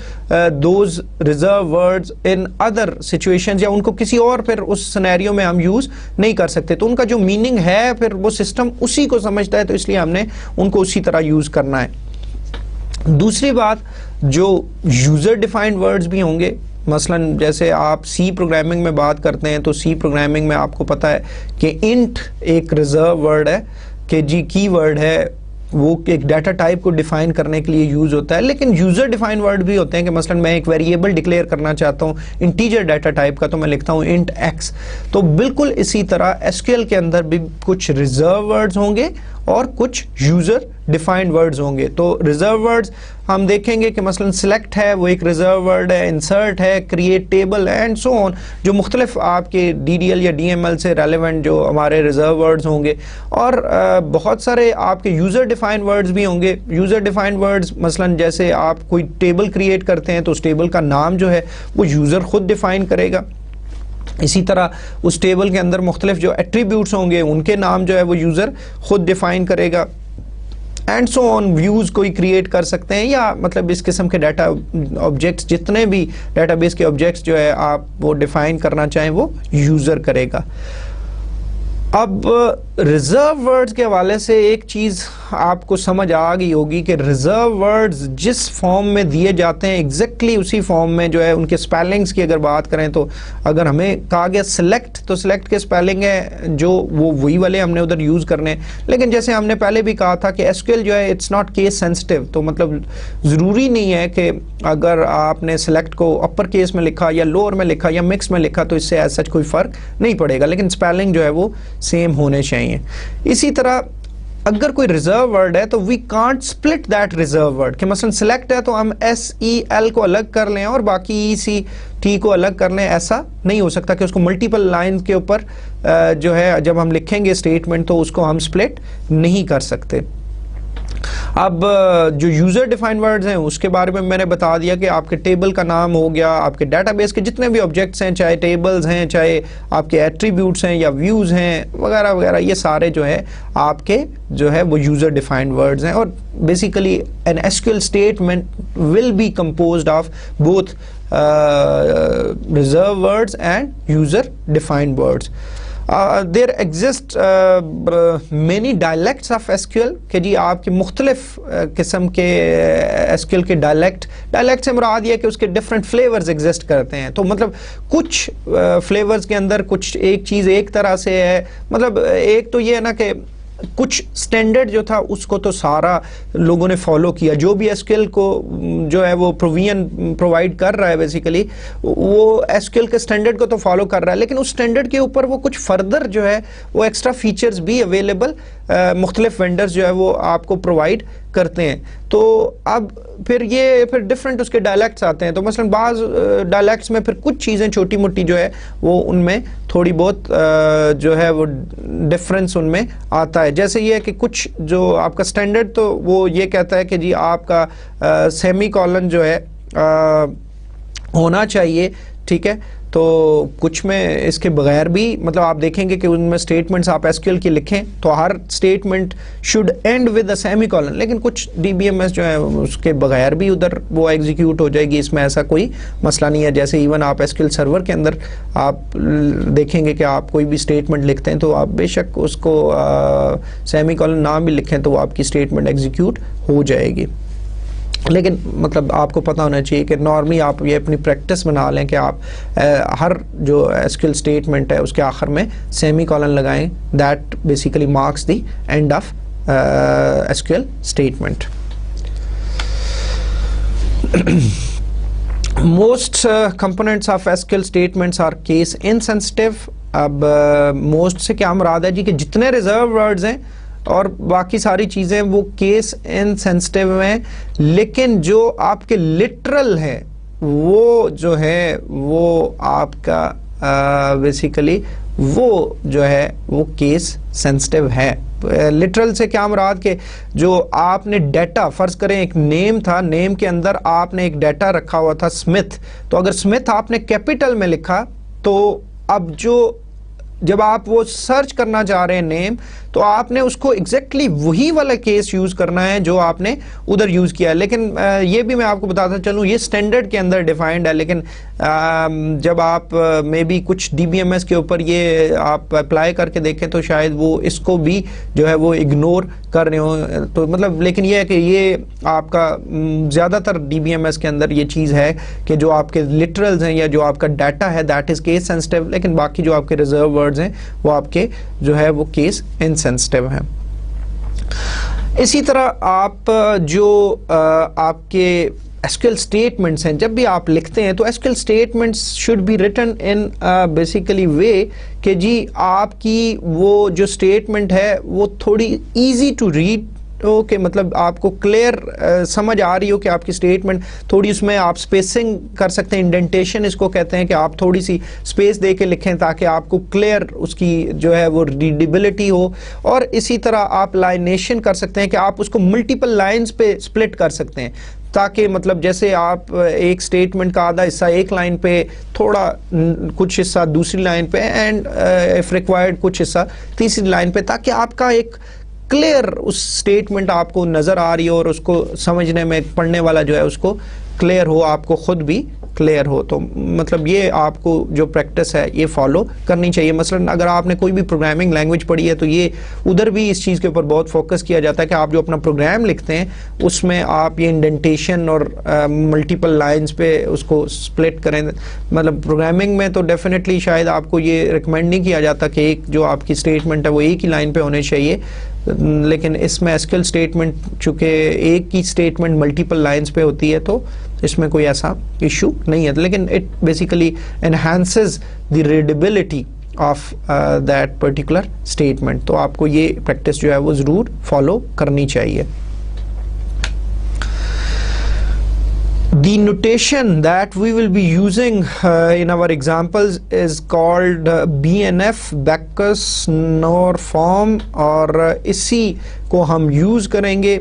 those reserve words in other situations یا ان کو کسی اور پھر اس سینیریو میں ہم یوز نہیں کر سکتے. تو ان کا جو میننگ ہے پھر وہ سسٹم اسی کو سمجھتا ہے تو اس لیے ہم نے ان کو اسی طرح یوز کرنا ہے. دوسری بات جو یوزر ڈیفائنڈ ورڈز بھی ہوں گے مثلا جیسے آپ سی پروگرامنگ میں بات کرتے ہیں تو سی پروگرامنگ میں آپ کو پتہ ہے کہ انٹ ایک ریزرو ورڈ ہے کہ جی کی ورڈ ہے وہ ایک ڈیٹا ٹائپ کو ڈیفائن کرنے کے لیے یوز ہوتا ہے. لیکن یوزر ڈیفائن ورڈ بھی ہوتے ہیں کہ مثلا میں ایک ویریبل ڈکلیئر کرنا چاہتا ہوں انٹیجر ڈیٹا ٹائپ کا تو میں لکھتا ہوں انٹ ایکس. تو بالکل اسی طرح SQL کے اندر بھی کچھ ریزرو ورڈز ہوں گے اور کچھ یوزر ڈیفائنڈ ورڈز ہوں گے. تو ریزرو ورڈز ہم دیکھیں گے کہ مثلا سلیکٹ ہے وہ ایک ریزرو ورڈ ہے, انسرٹ ہے, کریٹ ٹیبل اینڈ سو آن جو مختلف آپ کے DDL یا DML سے ریلیونٹ جو ہمارے ریزرو ورڈز ہوں گے. اور بہت سارے آپ کے یوزر ڈیفائنڈ ورڈز بھی ہوں گے. یوزر ڈیفائنڈ ورڈز مثلا جیسے آپ کوئی ٹیبل کریٹ کرتے ہیں تو اس ٹیبل کا نام جو ہے وہ یوزر خود ڈیفائن کرے گا. اسی طرح اس ٹیبل کے اندر مختلف جو ایٹریبیوٹس ہوں گے ان کے نام جو ہے وہ یوزر خود ڈیفائن کرے گا. اینڈ سو آن ویوز کوئی کریٹ کر سکتے ہیں, یا مطلب اس قسم کے ڈیٹا آبجیکٹس, جتنے بھی ڈیٹا بیس کے آبجیکٹس جو ہے آپ وہ ڈیفائن کرنا چاہیں وہ یوزر کرے گا. اب ریزرو ورڈز کے حوالے سے ایک چیز آپ کو سمجھ آ گئی ہوگی کہ ریزرو ورڈز جس فارم میں دیے جاتے ہیں ایگزیکٹلی اسی فارم میں جو ہے ان کے سپیلنگز کی اگر بات کریں تو اگر ہمیں کہا گیا سلیکٹ, تو سلیکٹ کے سپیلنگ ہے جو وہ وہی والے ہم نے ادھر یوز کرنے, لیکن جیسے ہم نے پہلے بھی کہا تھا کہ ایس کیو ایل جو ہے اٹس ناٹ کیس سینسٹیو, تو مطلب ضروری نہیں ہے کہ اگر آپ نے سلیکٹ کو اپر کیس میں لکھا یا لوور میں لکھا یا مکس میں لکھا تو اس سے ایز سچ کوئی فرق نہیں پڑے گا, لیکن سپیلنگ جو ہے وہ سیم ہونے چاہیے. اسی طرح اگر کوئی ریزرو ورڈ ہے تو we can't split that reserve word, کہ مثلا سلیکٹ ہے تو ہم ایس ای ایل کو الگ کر لیں اور باقی ای سی ٹی کو الگ کر لیں, ایسا نہیں ہو سکتا کہ اس کو ملٹیپل لائن کے اوپر جو ہے جب ہم لکھیں گے اسٹیٹمنٹ تو اس کو ہم سپلٹ نہیں کر سکتے. اب جو یوزر ڈیفائنڈ ورڈز ہیں اس کے بارے میں میں نے بتا دیا کہ آپ کے ٹیبل کا نام ہو گیا, آپ کے ڈیٹا بیس کے جتنے بھی آبجیکٹس ہیں, چاہے ٹیبلز ہیں, چاہے آپ کے ایٹریبیوٹس ہیں یا ویوز ہیں وغیرہ وغیرہ, یہ سارے جو ہے آپ کے جو ہے وہ یوزر ڈیفائنڈ ورڈز ہیں. اور basically an S Q L statement will be composed of both reserve words and user defined words. There exist many dialects of SQL, کہ جی آپ کے مختلف قسم کے SQL کے ڈائلیکٹ سے مراد یہ کہ اس کے ڈفرینٹ فلیورز ایگزسٹ کرتے ہیں. تو مطلب کچھ فلیورز کے اندر کچھ ایک چیز ایک طرح سے ہے, مطلب ایک تو یہ ہے نا کہ کچھ سٹینڈرڈ جو تھا اس کو تو سارا لوگوں نے فالو کیا, جو بھی ایس کیو ایل کو جو ہے وہ پرووائڈ کر رہا ہے بیسیکلی وہ ایس کیو ایل کے سٹینڈرڈ کو تو فالو کر رہا ہے, لیکن اس سٹینڈرڈ کے اوپر وہ کچھ فردر جو ہے وہ ایکسٹرا فیچرز بھی اویلیبل مختلف وینڈرز جو ہے وہ آپ کو پرووائڈ کرتے ہیں. تو اب پھر ڈفرینٹ اس کے ڈائلیکٹس آتے ہیں. تو مثلا بعض ڈائلیکٹس میں پھر کچھ چیزیں چھوٹی موٹی جو ہے وہ ان میں تھوڑی بہت جو ہے وہ ڈفرینس ان میں آتا ہے. جیسے یہ ہے کہ کچھ جو آپ کا سٹینڈرڈ تو وہ یہ کہتا ہے کہ جی آپ کا سیمی کولن جو ہے ہونا چاہیے, ٹھیک ہے. تو کچھ میں اس کے بغیر بھی مطلب آپ دیکھیں گے کہ ان میں اسٹیٹمنٹس آپ ایس کیو ایل کی لکھیں تو ہر statement should end with a semicolon, لیکن کچھ ڈی بی ایم ایس جو ہے اس کے بغیر بھی ادھر وہ ایگزیکیوٹ ہو جائے گی, اس میں ایسا کوئی مسئلہ نہیں ہے. جیسے ایون آپ ایس کیو ایل سرور کے اندر آپ دیکھیں گے کہ آپ کوئی بھی اسٹیٹمنٹ لکھتے ہیں تو آپ بے شک اس کو سیمی کولن نہ بھی لکھیں تو وہ آپ کی اسٹیٹمنٹ ایگزیکیوٹ ہو جائے گی. لیکن مطلب آپ کو پتہ ہونا چاہیے کہ نارملی آپ یہ اپنی پریکٹس بنا لیں کہ آپ ہر جو ایس کیو ایل اسٹیٹمنٹ ہے اس کے آخر میں سیمی کولن لگائیں. That basically marks the end of S Q L statement. Most components of S Q L statements are case insensitive. اب موسٹ سے کیا مراد ہے جی کہ جتنے ریزرو ورڈز ہیں اور باقی ساری چیزیں وہ کیس انسینسٹیو ہیں, لیکن جو آپ کے لٹرل ہے وہ جو ہے وہ آپ کا بیسیکلی وہ جو ہے وہ کیس سینسٹیو ہے. لٹرل سے کیا مراد کہ جو آپ نے ڈیٹا فرض کریں ایک نیم تھا, نیم کے اندر آپ نے ایک ڈیٹا رکھا ہوا تھا اسمتھ, تو اگر اسمتھ آپ نے کیپیٹل میں لکھا تو اب جب آپ وہ سرچ کرنا چاہ رہے ہیں نیم تو آپ نے اس کو ایگزیکٹلی وہی والا کیس یوز کرنا ہے جو آپ نے ادھر یوز کیا ہے. لیکن یہ بھی میں آپ کو بتاتا چلوں یہ اسٹینڈرڈ کے اندر ڈیفائنڈ ہے, لیکن جب آپ میں بھی کچھ ڈی بی ایم ایس کے اوپر یہ آپ اپلائی کر کے دیکھیں تو شاید وہ اس کو بھی جو ہے وہ اگنور کر رہے ہوں. تو مطلب لیکن یہ ہے کہ یہ آپ کا زیادہ تر ڈی بی ایم ایس کے اندر یہ چیز ہے کہ جو آپ کے لٹرلز ہیں یا جو آپ کا ڈیٹا ہے دیٹ از کیس سینسٹیو, لیکن باقی جو آپ کے ریزرو ورڈز ہیں وہ آپ کے جو ہے وہ کیس انسینسٹیو ہیں. اسی طرح آپ جو آپ کے ایس کیو ایل اسٹیٹمنٹس ہیں جب بھی آپ لکھتے ہیں تو S Q L statements should be written in basically way کہ جی آپ کی وہ جو اسٹیٹمنٹ ہے وہ تھوڑی ایزی ٹو ریڈ ہو, کہ مطلب آپ کو کلیئر سمجھ آ رہی ہو کہ آپ کی اسٹیٹمنٹ تھوڑی اس میں آپ اسپیسنگ کر سکتے ہیں, انڈینٹیشن اس کو کہتے ہیں کہ آپ تھوڑی سی اسپیس دے کے لکھیں تاکہ آپ کو کلیئر اس کی جو ہے وہ ریڈیبلٹی ہو. اور اسی طرح آپ لائنیشن کر سکتے ہیں کہ آپ اس کو ملٹیپل لائنز پہ سپلٹ کر سکتے ہیں تاکہ مطلب جیسے آپ ایک اسٹیٹمنٹ کا آدھا حصہ ایک لائن پہ, تھوڑا کچھ حصہ دوسری لائن پہ, اینڈ اف ریکوائرڈ کچھ حصہ تیسری لائن پہ, تاکہ آپ کا ایک کلیئر اس اسٹیٹمنٹ آپ کو نظر آ رہی ہو اور اس کو سمجھنے میں پڑھنے والا جو ہے اس کو کلیئر ہو, آپ کو خود بھی کلیئر ہو. تو مطلب یہ آپ کو جو پریکٹس ہے یہ فالو کرنی چاہیے. مثلا اگر آپ نے کوئی بھی پروگرامنگ لینگویج پڑھی ہے تو یہ ادھر بھی اس چیز کے اوپر بہت فوکس کیا جاتا ہے کہ آپ جو اپنا پروگرام لکھتے ہیں اس میں آپ یہ انڈینٹیشن اور ملٹیپل لائنز پہ اس کو سپلٹ کریں. مطلب پروگرامنگ میں تو ڈیفینیٹلی شاید آپ کو یہ ریکمینڈ نہیں کیا جاتا کہ ایک جو آپ کی اسٹیٹمنٹ ہے وہ ایک ہی لائن پہ ہونے چاہیے, لیکن اس میں ایس کیو ایل اسٹیٹمنٹ چونکہ ایک کی اسٹیٹمنٹ ملٹیپل لائنز پہ ہوتی ہے تو اس میں کوئی ایسا ایشو نہیں ہے, لیکن it basically enhances the readability of that particular statement. تو آپ کو یہ پریکٹس جو ہے وہ ضرور فالو کرنی چاہیے. The notation that we will be using in our examples is called BNF, Backus Norm, اور اسی کو ہم یوز کریں گے.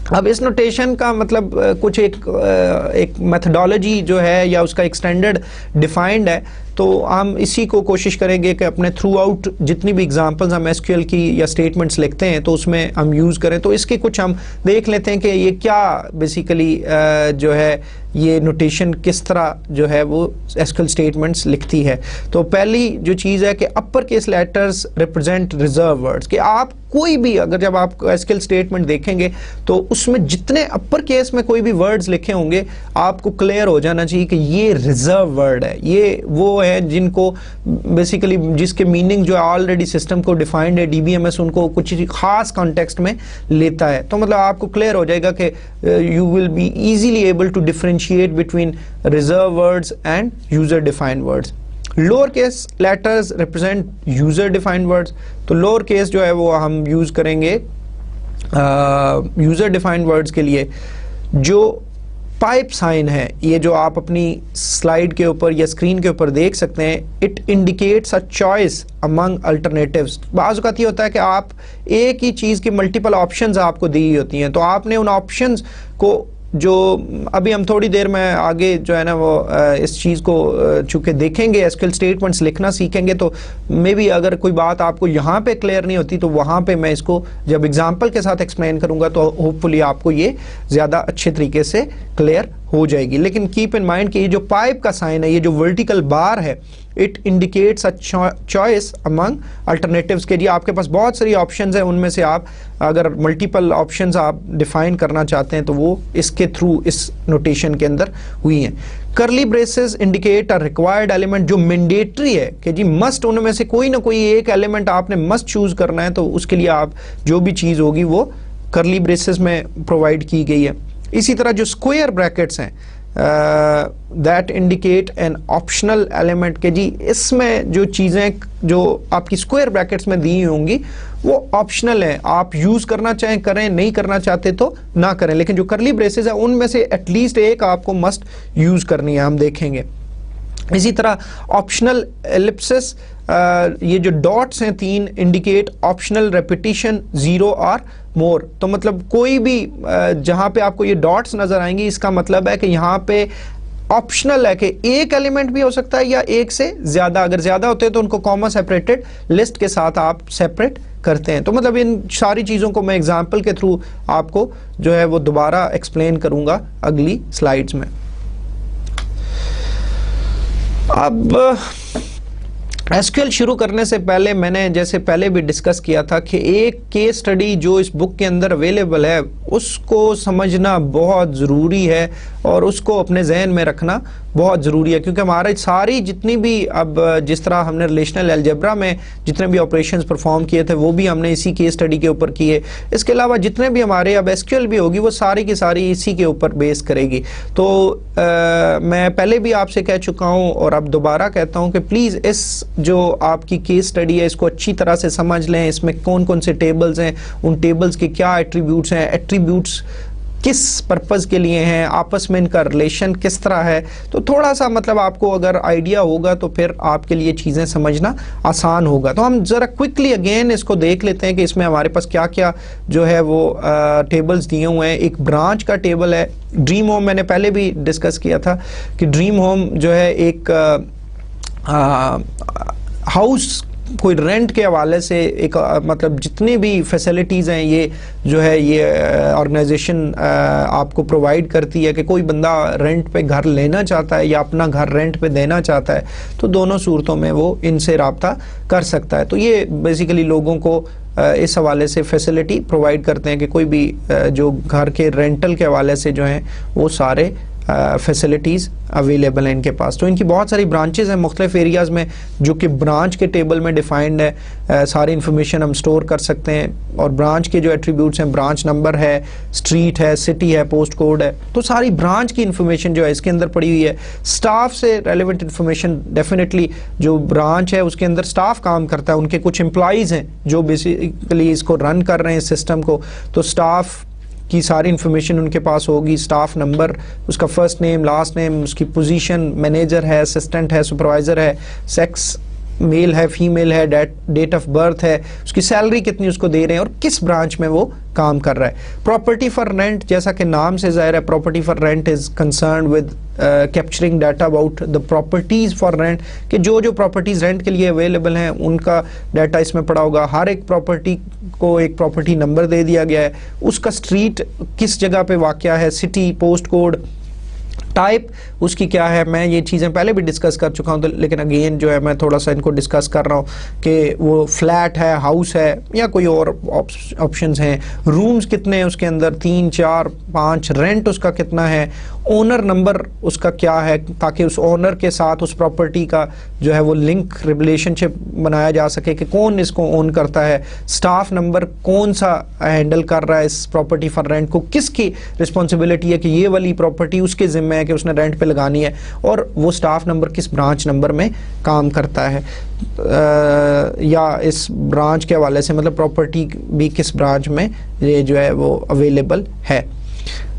اب اس نوٹیشن کا مطلب کچھ ایک میتھڈالوجی جو ہے یا اس کا ایک اسٹینڈرڈ ڈیفائنڈ ہے, تو ہم اسی کو کوشش کریں گے کہ اپنے تھرو آؤٹ جتنی بھی ایگزامپلز ہم ایس کیو ایل کی یا اسٹیٹمنٹس لکھتے ہیں تو اس میں ہم یوز کریں. تو اس کے کچھ ہم دیکھ لیتے ہیں کہ یہ کیا بیسیکلی جو ہے یہ نوٹیشن کس طرح جو ہے وہ ایس کیو ایل اسٹیٹمنٹس لکھتی ہے. تو پہلی جو چیز ہے کہ upper case letters represent reserve words, کہ آپ کوئی بھی اگر جب آپ ایس کیو ایل اسٹیٹمنٹ دیکھیں گے تو اس میں جتنے اپر کیس میں کوئی بھی ورڈز لکھے ہوں گے آپ کو کلیئر ہو جانا چاہیے کہ یہ ریزرو ورڈ ہے, یہ وہ ہے جن کو بیسیکلی جس کے میننگ جو آلریڈی سسٹم کو ڈیفائنڈ ہے, ڈی بی ایم ایس ان کو کچھ خاص کانٹیکسٹ میں لیتا ہے. تو مطلب آپ کو کلیئر ہو جائے گا کہ you will be easily able to differentiate between reserve words and user defined words. Lower case letters represent user defined words. تو لوور کیس جو ہے وہ ہم یوز کریں گے یوزر ڈیفائنڈ ورڈز کے لیے. جو پائپ سائن ہے, یہ جو آپ اپنی سلائیڈ کے اوپر یا اسکرین کے اوپر دیکھ سکتے ہیں, it indicates a choice Umang alternatives. بعض اوقات یہ ہوتا ہے کہ آپ ایک ہی چیز کی ملٹیپل آپشنز آپ کو دی ہوتی ہیں, تو آپ نے ان آپشنز کو جو ابھی ہم تھوڑی دیر میں آگے جو ہے نا وہ اس چیز کو چونکہ دیکھیں گے, ایس کیو ایل اسٹیٹمنٹس لکھنا سیکھیں گے, تو مے بی اگر کوئی بات آپ کو یہاں پہ کلیئر نہیں ہوتی تو وہاں پہ میں اس کو جب ایگزامپل کے ساتھ ایکسپلین کروں گا تو ہوپ فلی آپ کو یہ زیادہ اچھے طریقے سے کلیئر ہو جائے گی. لیکن کیپ ان مائنڈ کہ یہ جو پائپ کا سائن ہے, یہ جو ورٹیکل بار ہے, it indicates a choice Umang alternatives, کے جی آپ کے پاس بہت ساری آپشنز ہیں, ان میں سے آپ اگر ملٹیپل آپشنز آپ ڈیفائن کرنا چاہتے ہیں تو وہ اس کے تھرو اس نوٹیشن کے اندر ہوئی ہیں. Curly braces indicate a required element, جو مینڈیٹری ہے کہ جی مسٹ, ان میں سے کوئی نہ کوئی ایک ایلیمنٹ آپ نے مسٹ چوز کرنا ہے, تو اس کے لیے آپ جو بھی چیز ہوگی وہ کرلی بریسز میں پرووائڈ کی گئی ہے. اسی طرح جو اسکوئر بریکٹس ہیں that indicate N optional element, کہ جی اس میں جو چیزیں جو آپ کی اسکوئر بریکٹس میں دی ہوں گی وہ آپشنل ہیں, آپ یوز کرنا چاہیں کریں, نہیں کرنا چاہتے تو نہ کریں, لیکن جو کرلی بریسز ہیں ان میں سے ایٹ لیسٹ ایک آپ کو مسٹ یوز کرنی ہے, ہم دیکھیں گے. اسی طرح آپشنل ایلپسس, یہ جو ڈاٹس ہیں 3, انڈیکیٹ آپشنل ریپیٹیشن 0 اور مور. تو مطلب کوئی بھی جہاں پہ آپ کو یہ ڈاٹس نظر آئیں گی, اس کا مطلب ہے کہ یہاں پہ آپشنل ہے کہ ایک ایلیمنٹ بھی ہو سکتا ہے یا ایک سے زیادہ, اگر زیادہ ہوتے ہیں تو ان کو کاما سیپریٹڈ لسٹ کے ساتھ آپ سیپریٹ کرتے ہیں. تو مطلب ان ساری چیزوں کو میں ایگزامپل کے تھرو آپ کو جو ہے وہ دوبارہ ایکسپلین کروں گا اگلی سلائیڈز میں. اب ایس کیو ایل شروع کرنے سے پہلے میں نے جیسے پہلے بھی ڈسکس کیا تھا کہ ایک کیس سٹڈی جو اس بک کے اندر اویلیبل ہے اس کو سمجھنا بہت ضروری ہے اور اس کو اپنے ذہن میں رکھنا بہت ضروری ہے, کیونکہ ہمارے ساری جتنی بھی اب جس طرح ہم نے ریلیشنل الجبرا میں جتنے بھی آپریشنز پرفارم کیے تھے وہ بھی ہم نے اسی کیس سٹڈی کے اوپر کیے. اس کے علاوہ جتنے بھی ہمارے اب ایس کیو ایل بھی ہوگی وہ ساری کی ساری اسی کے اوپر بیس کرے گی. تو میں پہلے بھی آپ سے کہہ چکا ہوں اور اب دوبارہ کہتا ہوں کہ پلیز اس جو آپ کی کیس سٹڈی ہے اس کو اچھی طرح سے سمجھ لیں. اس میں کون کون سے ٹیبلز ہیں, ان ٹیبلز کے کیا ایٹریبیوٹس ہیں, ایٹریبیوٹس کس پرپز کے لیے ہیں, آپس میں ان کا ریلیشن کس طرح ہے. تو تھوڑا سا مطلب آپ کو اگر آئیڈیا ہوگا تو پھر آپ کے لیے چیزیں سمجھنا آسان ہوگا. تو ہم ذرا کوئکلی اگین اس کو دیکھ لیتے ہیں کہ اس میں ہمارے پاس کیا کیا جو ہے وہ ٹیبلز دیے ہوئے ہیں. ایک برانچ کا ٹیبل ہے. ڈریم ہوم میں نے پہلے بھی ڈسکس کیا تھا کہ ڈریم ہوم جو ہے ایک ہاؤس کوئی رینٹ کے حوالے سے ایک مطلب جتنی بھی فیسلٹیز ہیں یہ جو ہے یہ آرگنائزیشن آپ کو پرووائڈ کرتی ہے کہ کوئی بندہ رینٹ پہ گھر لینا چاہتا ہے یا اپنا گھر رینٹ پہ دینا چاہتا ہے تو دونوں صورتوں میں وہ ان سے رابطہ کر سکتا ہے. تو یہ بیسیکلی لوگوں کو اس حوالے سے فیسلٹی پرووائڈ کرتے ہیں کہ کوئی بھی جو گھر کے رینٹل کے حوالے سے جو ہیں وہ سارے فیسلٹیز اویلیبل ہیں ان کے پاس. تو ان کی بہت ساری برانچز ہیں مختلف ایریاز میں جو کہ برانچ کے ٹیبل میں ڈیفائنڈ ہے. ساری انفارمیشن ہم سٹور کر سکتے ہیں اور برانچ کے جو ایٹریبیوٹس ہیں برانچ نمبر ہے, اسٹریٹ ہے, سٹی ہے, پوسٹ کوڈ ہے, تو ساری برانچ کی انفارمیشن جو ہے اس کے اندر پڑی ہوئی ہے. سٹاف سے ریلیونٹ انفارمیشن ڈیفینیٹلی جو برانچ ہے اس کے اندر سٹاف کام کرتا ہے, ان کے کچھ امپلائیز ہیں جو بیسیکلی اس کو رن کر رہے ہیں سسٹم کو, تو سٹاف کی ساری انفارمیشن ان کے پاس ہوگی. سٹاف نمبر, اس کا فرسٹ نیم, لاسٹ نیم, اس کی پوزیشن, مینیجر ہے, اسسٹنٹ ہے, سپروائزر ہے, سیکس میل ہے, فیمیل ہے, ڈیٹ آف برتھ ہے, اس کی سیلری کتنی اس کو دے رہے ہیں اور کس برانچ میں وہ کام کر رہا ہے. پراپرٹی فار رینٹ, جیسا کہ نام سے ظاہر ہے property for rent is concerned with capturing data about the properties for rent, کہ جو پراپرٹیز رینٹ کے لیے اویلیبل ہیں ان کا ڈیٹا اس میں پڑا ہوگا. ہر ایک پراپرٹی کو ایک پراپرٹی نمبر دے دیا گیا ہے, اس کا اسٹریٹ کس جگہ پہ واقع ہے, سٹی, پوسٹ کوڈ, ٹائپ اس کی کیا ہے. میں یہ چیزیں پہلے بھی ڈسکس کر چکا ہوں تو لیکن اگین جو ہے میں تھوڑا سا ان کو ڈسکس کر رہا ہوں کہ وہ فلیٹ ہے, ہاؤس ہے یا کوئی اور آپشنز ہیں. رومز کتنے ہیں اس کے اندر, 3, 4, 5, رینٹ اس کا کتنا ہے, اونر نمبر اس کا کیا ہے تاکہ اس اونر کے ساتھ اس پراپرٹی کا جو ہے وہ لنک ریلیشن شپ بنایا جا سکے کہ کون اس کو اون کرتا ہے. سٹاف نمبر کون سا ہینڈل کر رہا ہے اس پراپرٹی فار رینٹ کو, کس کی رسپانسبلٹی ہے کہ یہ والی پراپرٹی اس کے ذمہ ہے کہ اس نے رینٹ پہ لگانی ہے, اور وہ سٹاف نمبر کس برانچ نمبر میں کام کرتا ہے یا اس برانچ کے حوالے سے مطلب پراپرٹی بھی کس برانچ میں یہ جو ہے وہ اویلیبل ہے.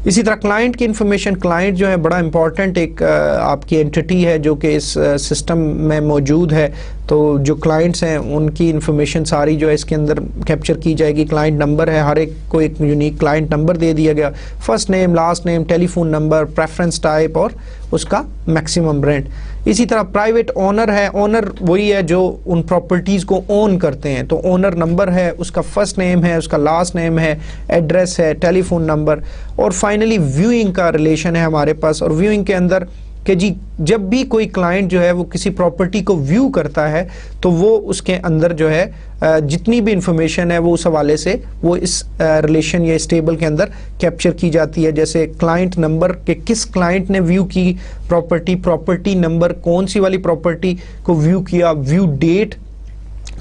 اسی طرح کلائنٹ کی انفارمیشن, کلائنٹ جو ہے بڑا امپورٹنٹ ایک آپ کی اینٹی ہے جو کہ اس سسٹم میں موجود ہے. تو جو کلائنٹس ہیں ان کی انفارمیشن ساری جو ہے اس کے اندر کیپچر کی جائے گی. کلائنٹ نمبر ہے, ہر ایک کو ایک یونیک کلائنٹ نمبر دے دیا گیا, فرسٹ نیم, لاسٹ نیم, ٹیلی فون نمبر, پریفرنس ٹائپ اور اس کا میکسیمم رینٹ. اسی طرح پرائیویٹ اونر ہے, اونر وہی ہے جو ان پراپرٹیز کو اون کرتے ہیں, تو اونر نمبر ہے, اس کا فرسٹ نیم ہے, اس کا لاسٹ نیم ہے, ایڈریس ہے, ٹیلی فون نمبر. اور فائنلی ویوئنگ کا ریلیشن ہے ہمارے پاس, اور ویوئنگ کے اندر کہ جی جب بھی کوئی کلائنٹ جو ہے وہ کسی پراپرٹی کو ویو کرتا ہے تو وہ اس کے اندر جو ہے جتنی بھی انفارمیشن ہے وہ اس حوالے سے وہ اس ریلیشن یا اس ٹیبل کے اندر کیپچر کی جاتی ہے. جیسے کلائنٹ نمبر کہ کس کلائنٹ نے ویو کی پراپرٹی, پراپرٹی نمبر کون سی والی پراپرٹی کو ویو کیا, ویو ڈیٹ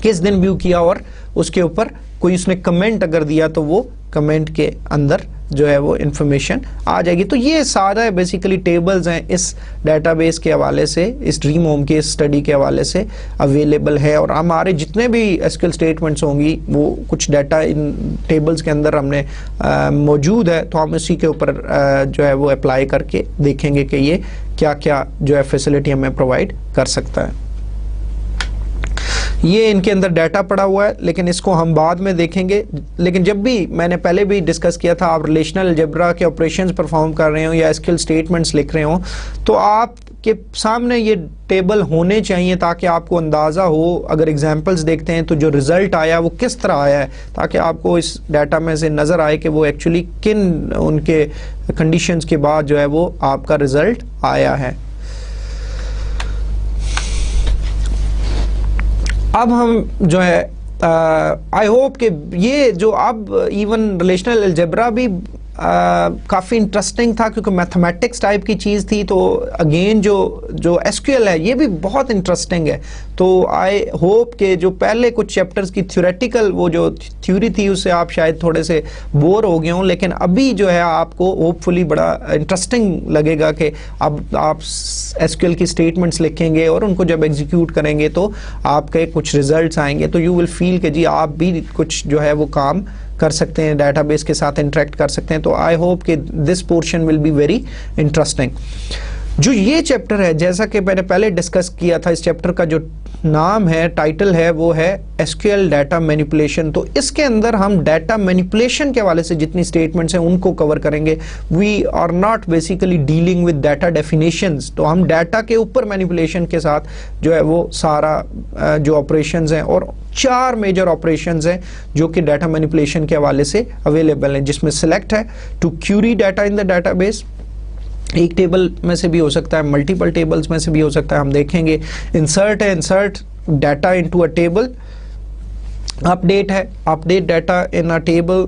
کس دن ویو کیا, اور اس کے اوپر کوئی اس نے کمنٹ اگر دیا تو وہ کمنٹ کے اندر جو ہے وہ انفارمیشن آ جائے گی. تو یہ سارا بیسیکلی ٹیبلز ہیں اس ڈیٹا بیس کے حوالے سے, اس ڈریم ہوم کے اسٹڈی کے حوالے سے اویلیبل ہے. اور ہمارے جتنے بھی ایس کیو ایل اسٹیٹمنٹس ہوں گی وہ کچھ ڈیٹا ان ٹیبلز کے اندر ہم نے موجود ہے, تو ہم اسی کے اوپر جو ہے وہ اپلائی کر کے دیکھیں گے کہ یہ کیا کیا جو ہے فیسلٹی ہمیں پرووائڈ کر سکتا ہے. یہ ان کے اندر ڈیٹا پڑا ہوا ہے لیکن اس کو ہم بعد میں دیکھیں گے. لیکن جب بھی میں نے پہلے بھی ڈسکس کیا تھا, آپ ریلیشنل الجبرا کے آپریشنز پرفارم کر رہے ہوں یا ایس کیو ایل اسٹیٹمنٹس لکھ رہے ہوں تو آپ کے سامنے یہ ٹیبل ہونے چاہیے تاکہ آپ کو اندازہ ہو, اگر ایگزامپلس دیکھتے ہیں تو جو رزلٹ آیا وہ کس طرح آیا ہے, تاکہ آپ کو اس ڈیٹا میں سے نظر آئے کہ وہ ایکچولی کن ان کے کنڈیشنز کے بعد جو ہے وہ آپ کا رزلٹ آیا ہے. اب ہم جو ہے آئی ہوپ کہ یہ جو اب ایون ریلیشنل الجبرا بھی کافی انٹرسٹنگ تھا کیونکہ میتھمیٹکس ٹائپ کی چیز تھی, تو اگین جو ایس کیو ایل ہے یہ بھی بہت انٹرسٹنگ ہے. تو آئی ہوپ کہ جو پہلے کچھ چیپٹرز کی تھیوریٹیکل وہ جو تھیوری تھی اس سے آپ شاید تھوڑے سے بور ہو گئے ہوں, لیکن ابھی جو ہے آپ کو ہوپ فلی بڑا انٹرسٹنگ لگے گا کہ اب آپ ایس کیو ایل کی اسٹیٹمنٹس لکھیں گے اور ان کو جب ایگزیکیوٹ کریں گے تو آپ کے کچھ ریزلٹس آئیں گے, تو یو ول فیل کہ جی آپ بھی کچھ جو ہے وہ کام کر سکتے ہیں, ڈیٹا بیس کے ساتھ انٹریکٹ کر سکتے ہیں. تو آئی ہوپ کہ this portion will be very interesting. جو یہ چیپٹر ہے جیسا کہ میں نے پہلے ڈسکس کیا تھا, اس چیپٹر کا جو نام ہے, ٹائٹل ہے, وہ ہے SQL ڈیٹا مینیپولیشن. تو اس کے اندر ہم ڈیٹا مینیپولیشن کے حوالے سے جتنی اسٹیٹمنٹس ہیں ان کو کور کریں گے. We are not basically dealing with data definitions, تو ہم ڈیٹا کے اوپر مینیپولیشن کے ساتھ جو ہے وہ سارا جو آپریشنز ہیں, اور 4 میجر آپریشنز ہیں جو کہ ڈیٹا مینیپولیشن کے حوالے سے اویلیبل ہیں, جس میں سلیکٹ ہے, to query data in the database, ایک ٹیبل میں سے بھی ہو سکتا ہے, ملٹیپل ٹیبلز میں سے بھی ہو سکتا ہے, ہم دیکھیں گے. انسرٹ ہے, insert data into a table. Update ہے, update data in a table.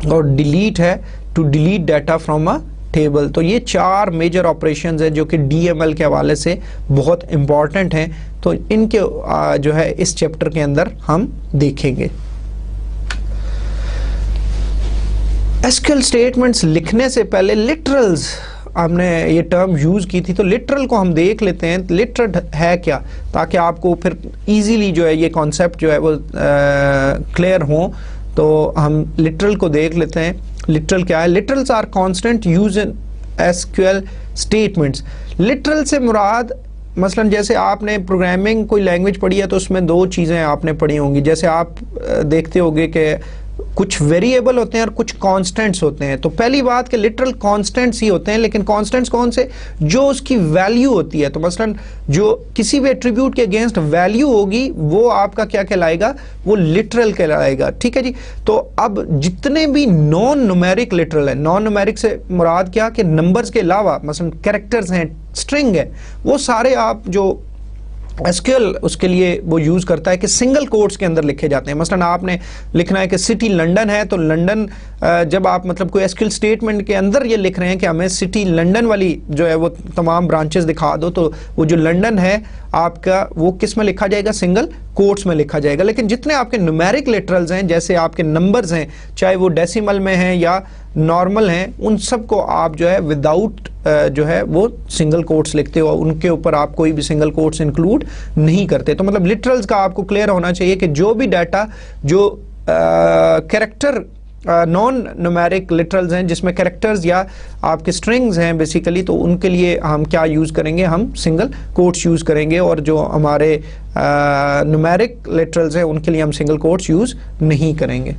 اور ڈیلیٹ ہے, to delete data from a table. تو یہ 4 میجر آپریشنز ہیں جو کہ DML کے حوالے سے بہت امپورٹنٹ ہیں, تو ان کے جو ہے اس چیپٹر کے اندر ہم دیکھیں گے. SQL اسٹیٹمنٹس لکھنے سے پہلے لٹرلز ہم نے یہ ٹرم یوز کی تھی, تو لٹرل کو ہم دیکھ لیتے ہیں. لٹرل ہے کیا, تاکہ آپ کو پھر ایزیلی جو ہے یہ کانسیپٹ جو ہے وہ کلیئر ہوں. تو ہم لٹرل کو دیکھ لیتے ہیں. لٹرل کیا ہے؟ Literals are constant use in SQL statements. Literal سے مراد مثلا جیسے آپ نے پروگرامنگ کوئی لینگویج پڑھی ہے تو اس میں 2 چیزیں آپ نے پڑھی ہوں گی. جیسے آپ دیکھتے ہوگے کہ کچھ ویریبل ہوتے ہیں اور کچھ کانسٹنٹس ہوتے ہیں. تو پہلی بات کہ لٹرل کانسٹنٹس ہی ہوتے ہیں, لیکن کانسٹنٹس کون سے؟ جو اس کی ویلیو ہوتی ہے. تو مثلا جو کسی بھی ایٹریبیوٹ کے اگینسٹ ویلیو ہوگی وہ آپ کا کیا کہلائے گا؟ وہ لٹرل کہلائے گا. ٹھیک ہے جی. تو اب جتنے بھی نان نومیرک لٹرل ہیں, نان نومیرک سے مراد کیا کہ نمبرز کے علاوہ مثلا کریکٹرز ہیں, اسٹرنگ ہے, وہ سارے آپ جو SQL اس کے لیے وہ یوز کرتا ہے کہ سنگل کوٹس کے اندر لکھے جاتے ہیں. مثلا آپ نے لکھنا ہے کہ سٹی لنڈن ہے, تو لنڈن جب آپ مطلب کوئی SQL اسٹیٹمنٹ کے اندر یہ لکھ رہے ہیں کہ ہمیں سٹی لنڈن والی جو ہے وہ تمام برانچز دکھا دو, تو وہ جو لنڈن ہے آپ کا وہ کس میں لکھا جائے گا؟ سنگل کوٹس میں لکھا جائے گا. لیکن جتنے آپ کے نومیرک لٹرلز ہیں, جیسے آپ کے نمبرز ہیں, چاہے وہ ڈیسیمل میں ہیں یا نارمل ہیں, ان سب کو آپ جو ہے وداؤٹ جو ہے وہ سنگل کوٹس لکھتے ہو, ان کے اوپر آپ کوئی بھی سنگل کوٹس انکلوڈ نہیں کرتے. تو مطلب لٹرلز کا آپ کو کلیئر ہونا چاہیے کہ جو بھی ڈیٹا جو کریکٹر نان نومیرک لٹرلز ہیں جس میں کریکٹرز یا آپ کے اسٹرنگز ہیں بیسیکلی, تو ان کے لیے ہم کیا یوز کریں گے؟ ہم سنگل کوٹس یوز کریں گے. اور جو ہمارے نومیرک لٹرلز ہیں ان کے لیے ہم سنگل کوٹس یوز نہیں کریں گے.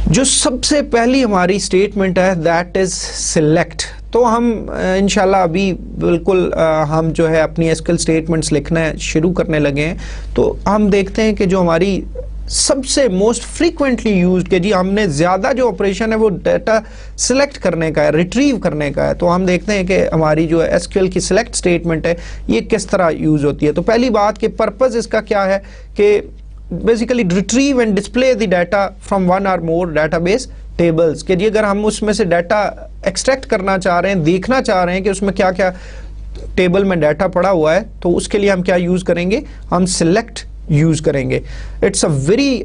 جو سب سے پہلی ہماری اسٹیٹمنٹ ہے دیٹ از سلیکٹ. تو ہم انشاءاللہ ابھی بالکل ہم جو ہے اپنی SQL اسٹیٹمنٹس لکھنا شروع کرنے لگے ہیں. تو ہم دیکھتے ہیں کہ جو ہماری سب سے موسٹ فریکوینٹلی یوزڈ کہ جی ہم نے زیادہ جو آپریشن ہے وہ ڈیٹا سلیکٹ کرنے کا ہے, ریٹریو کرنے کا ہے. تو ہم دیکھتے ہیں کہ ہماری جو SQL کی سلیکٹ اسٹیٹمنٹ ہے یہ کس طرح یوز ہوتی ہے. تو پہلی بات کہ پرپز اس کا کیا ہے کہ basically retrieve and display the data from one or more database tables. کہ جی اگر ہم اس میں سے ڈیٹا ایکسٹریکٹ کرنا چاہ رہے ہیں, دیکھنا چاہ رہے ہیں کہ اس میں کیا کیا ٹیبل میں ڈیٹا پڑا ہوا ہے, تو اس کے لیے ہم کیا یوز کریں گے؟ ہم سلیکٹ یوز کریں گے. اٹس اے ویری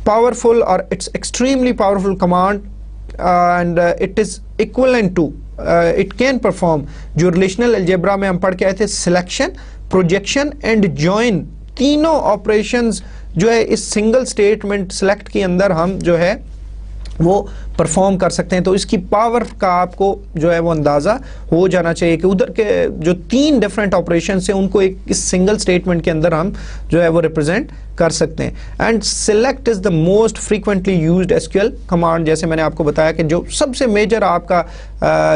پاورفل اور it's extremely powerful command and it is equivalent to it can perform جو ریلیشنل الجبرا میں ہم پڑھ کے آئے تھے, سلیکشن, پروجیکشن اینڈ جوائن, تینوں آپریشنز جو ہے اس سنگل اسٹیٹمنٹ سلیکٹ کے اندر ہم جو ہے وہ پرفارم کر سکتے ہیں. تو اس کی پاور کا آپ کو جو ہے وہ اندازہ ہو جانا چاہیے کہ ادھر کے جو 3 ڈفرینٹ آپریشنز ہیں ان کو ایک اس سنگل اسٹیٹمنٹ کے اندر ہم جو ہے وہ ریپرزینٹ کر سکتے ہیں. And select is the most frequently used SQL command. جیسے میں نے آپ کو بتایا کہ جو سب سے میجر آپ کا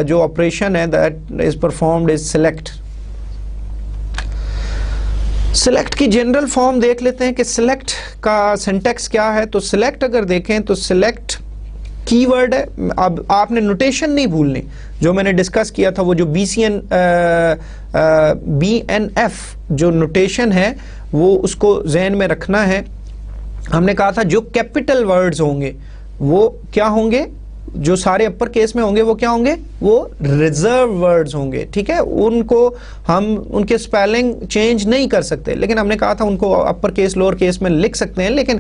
جو آپریشن ہے that is performed is select. Select کی جنرل فارم دیکھ لیتے ہیں کہ سلیکٹ کا سینٹیکس کیا ہے. تو سلیکٹ اگر دیکھیں تو سلیکٹ کی ورڈ ہے. اب آپ نے نوٹیشن نہیں بھولنی, جو میں نے ڈسکس کیا تھا وہ جو BNF جو نوٹیشن ہے وہ اس کو ذہن میں رکھنا ہے. ہم نے کہا تھا جو کیپٹل ورڈز ہوں گے وہ کیا ہوں گے, جو سارے اپر کیس میں ہوں گے وہ کیا ہوں گے؟ وہ ریزرو ورڈز ہوں گے. ٹھیک ہے, ان کو ہم ان کے سپیلنگ چینج نہیں کر سکتے, لیکن ہم نے کہا تھا ان کو اپر کیس لوور کیس میں لکھ سکتے ہیں. لیکن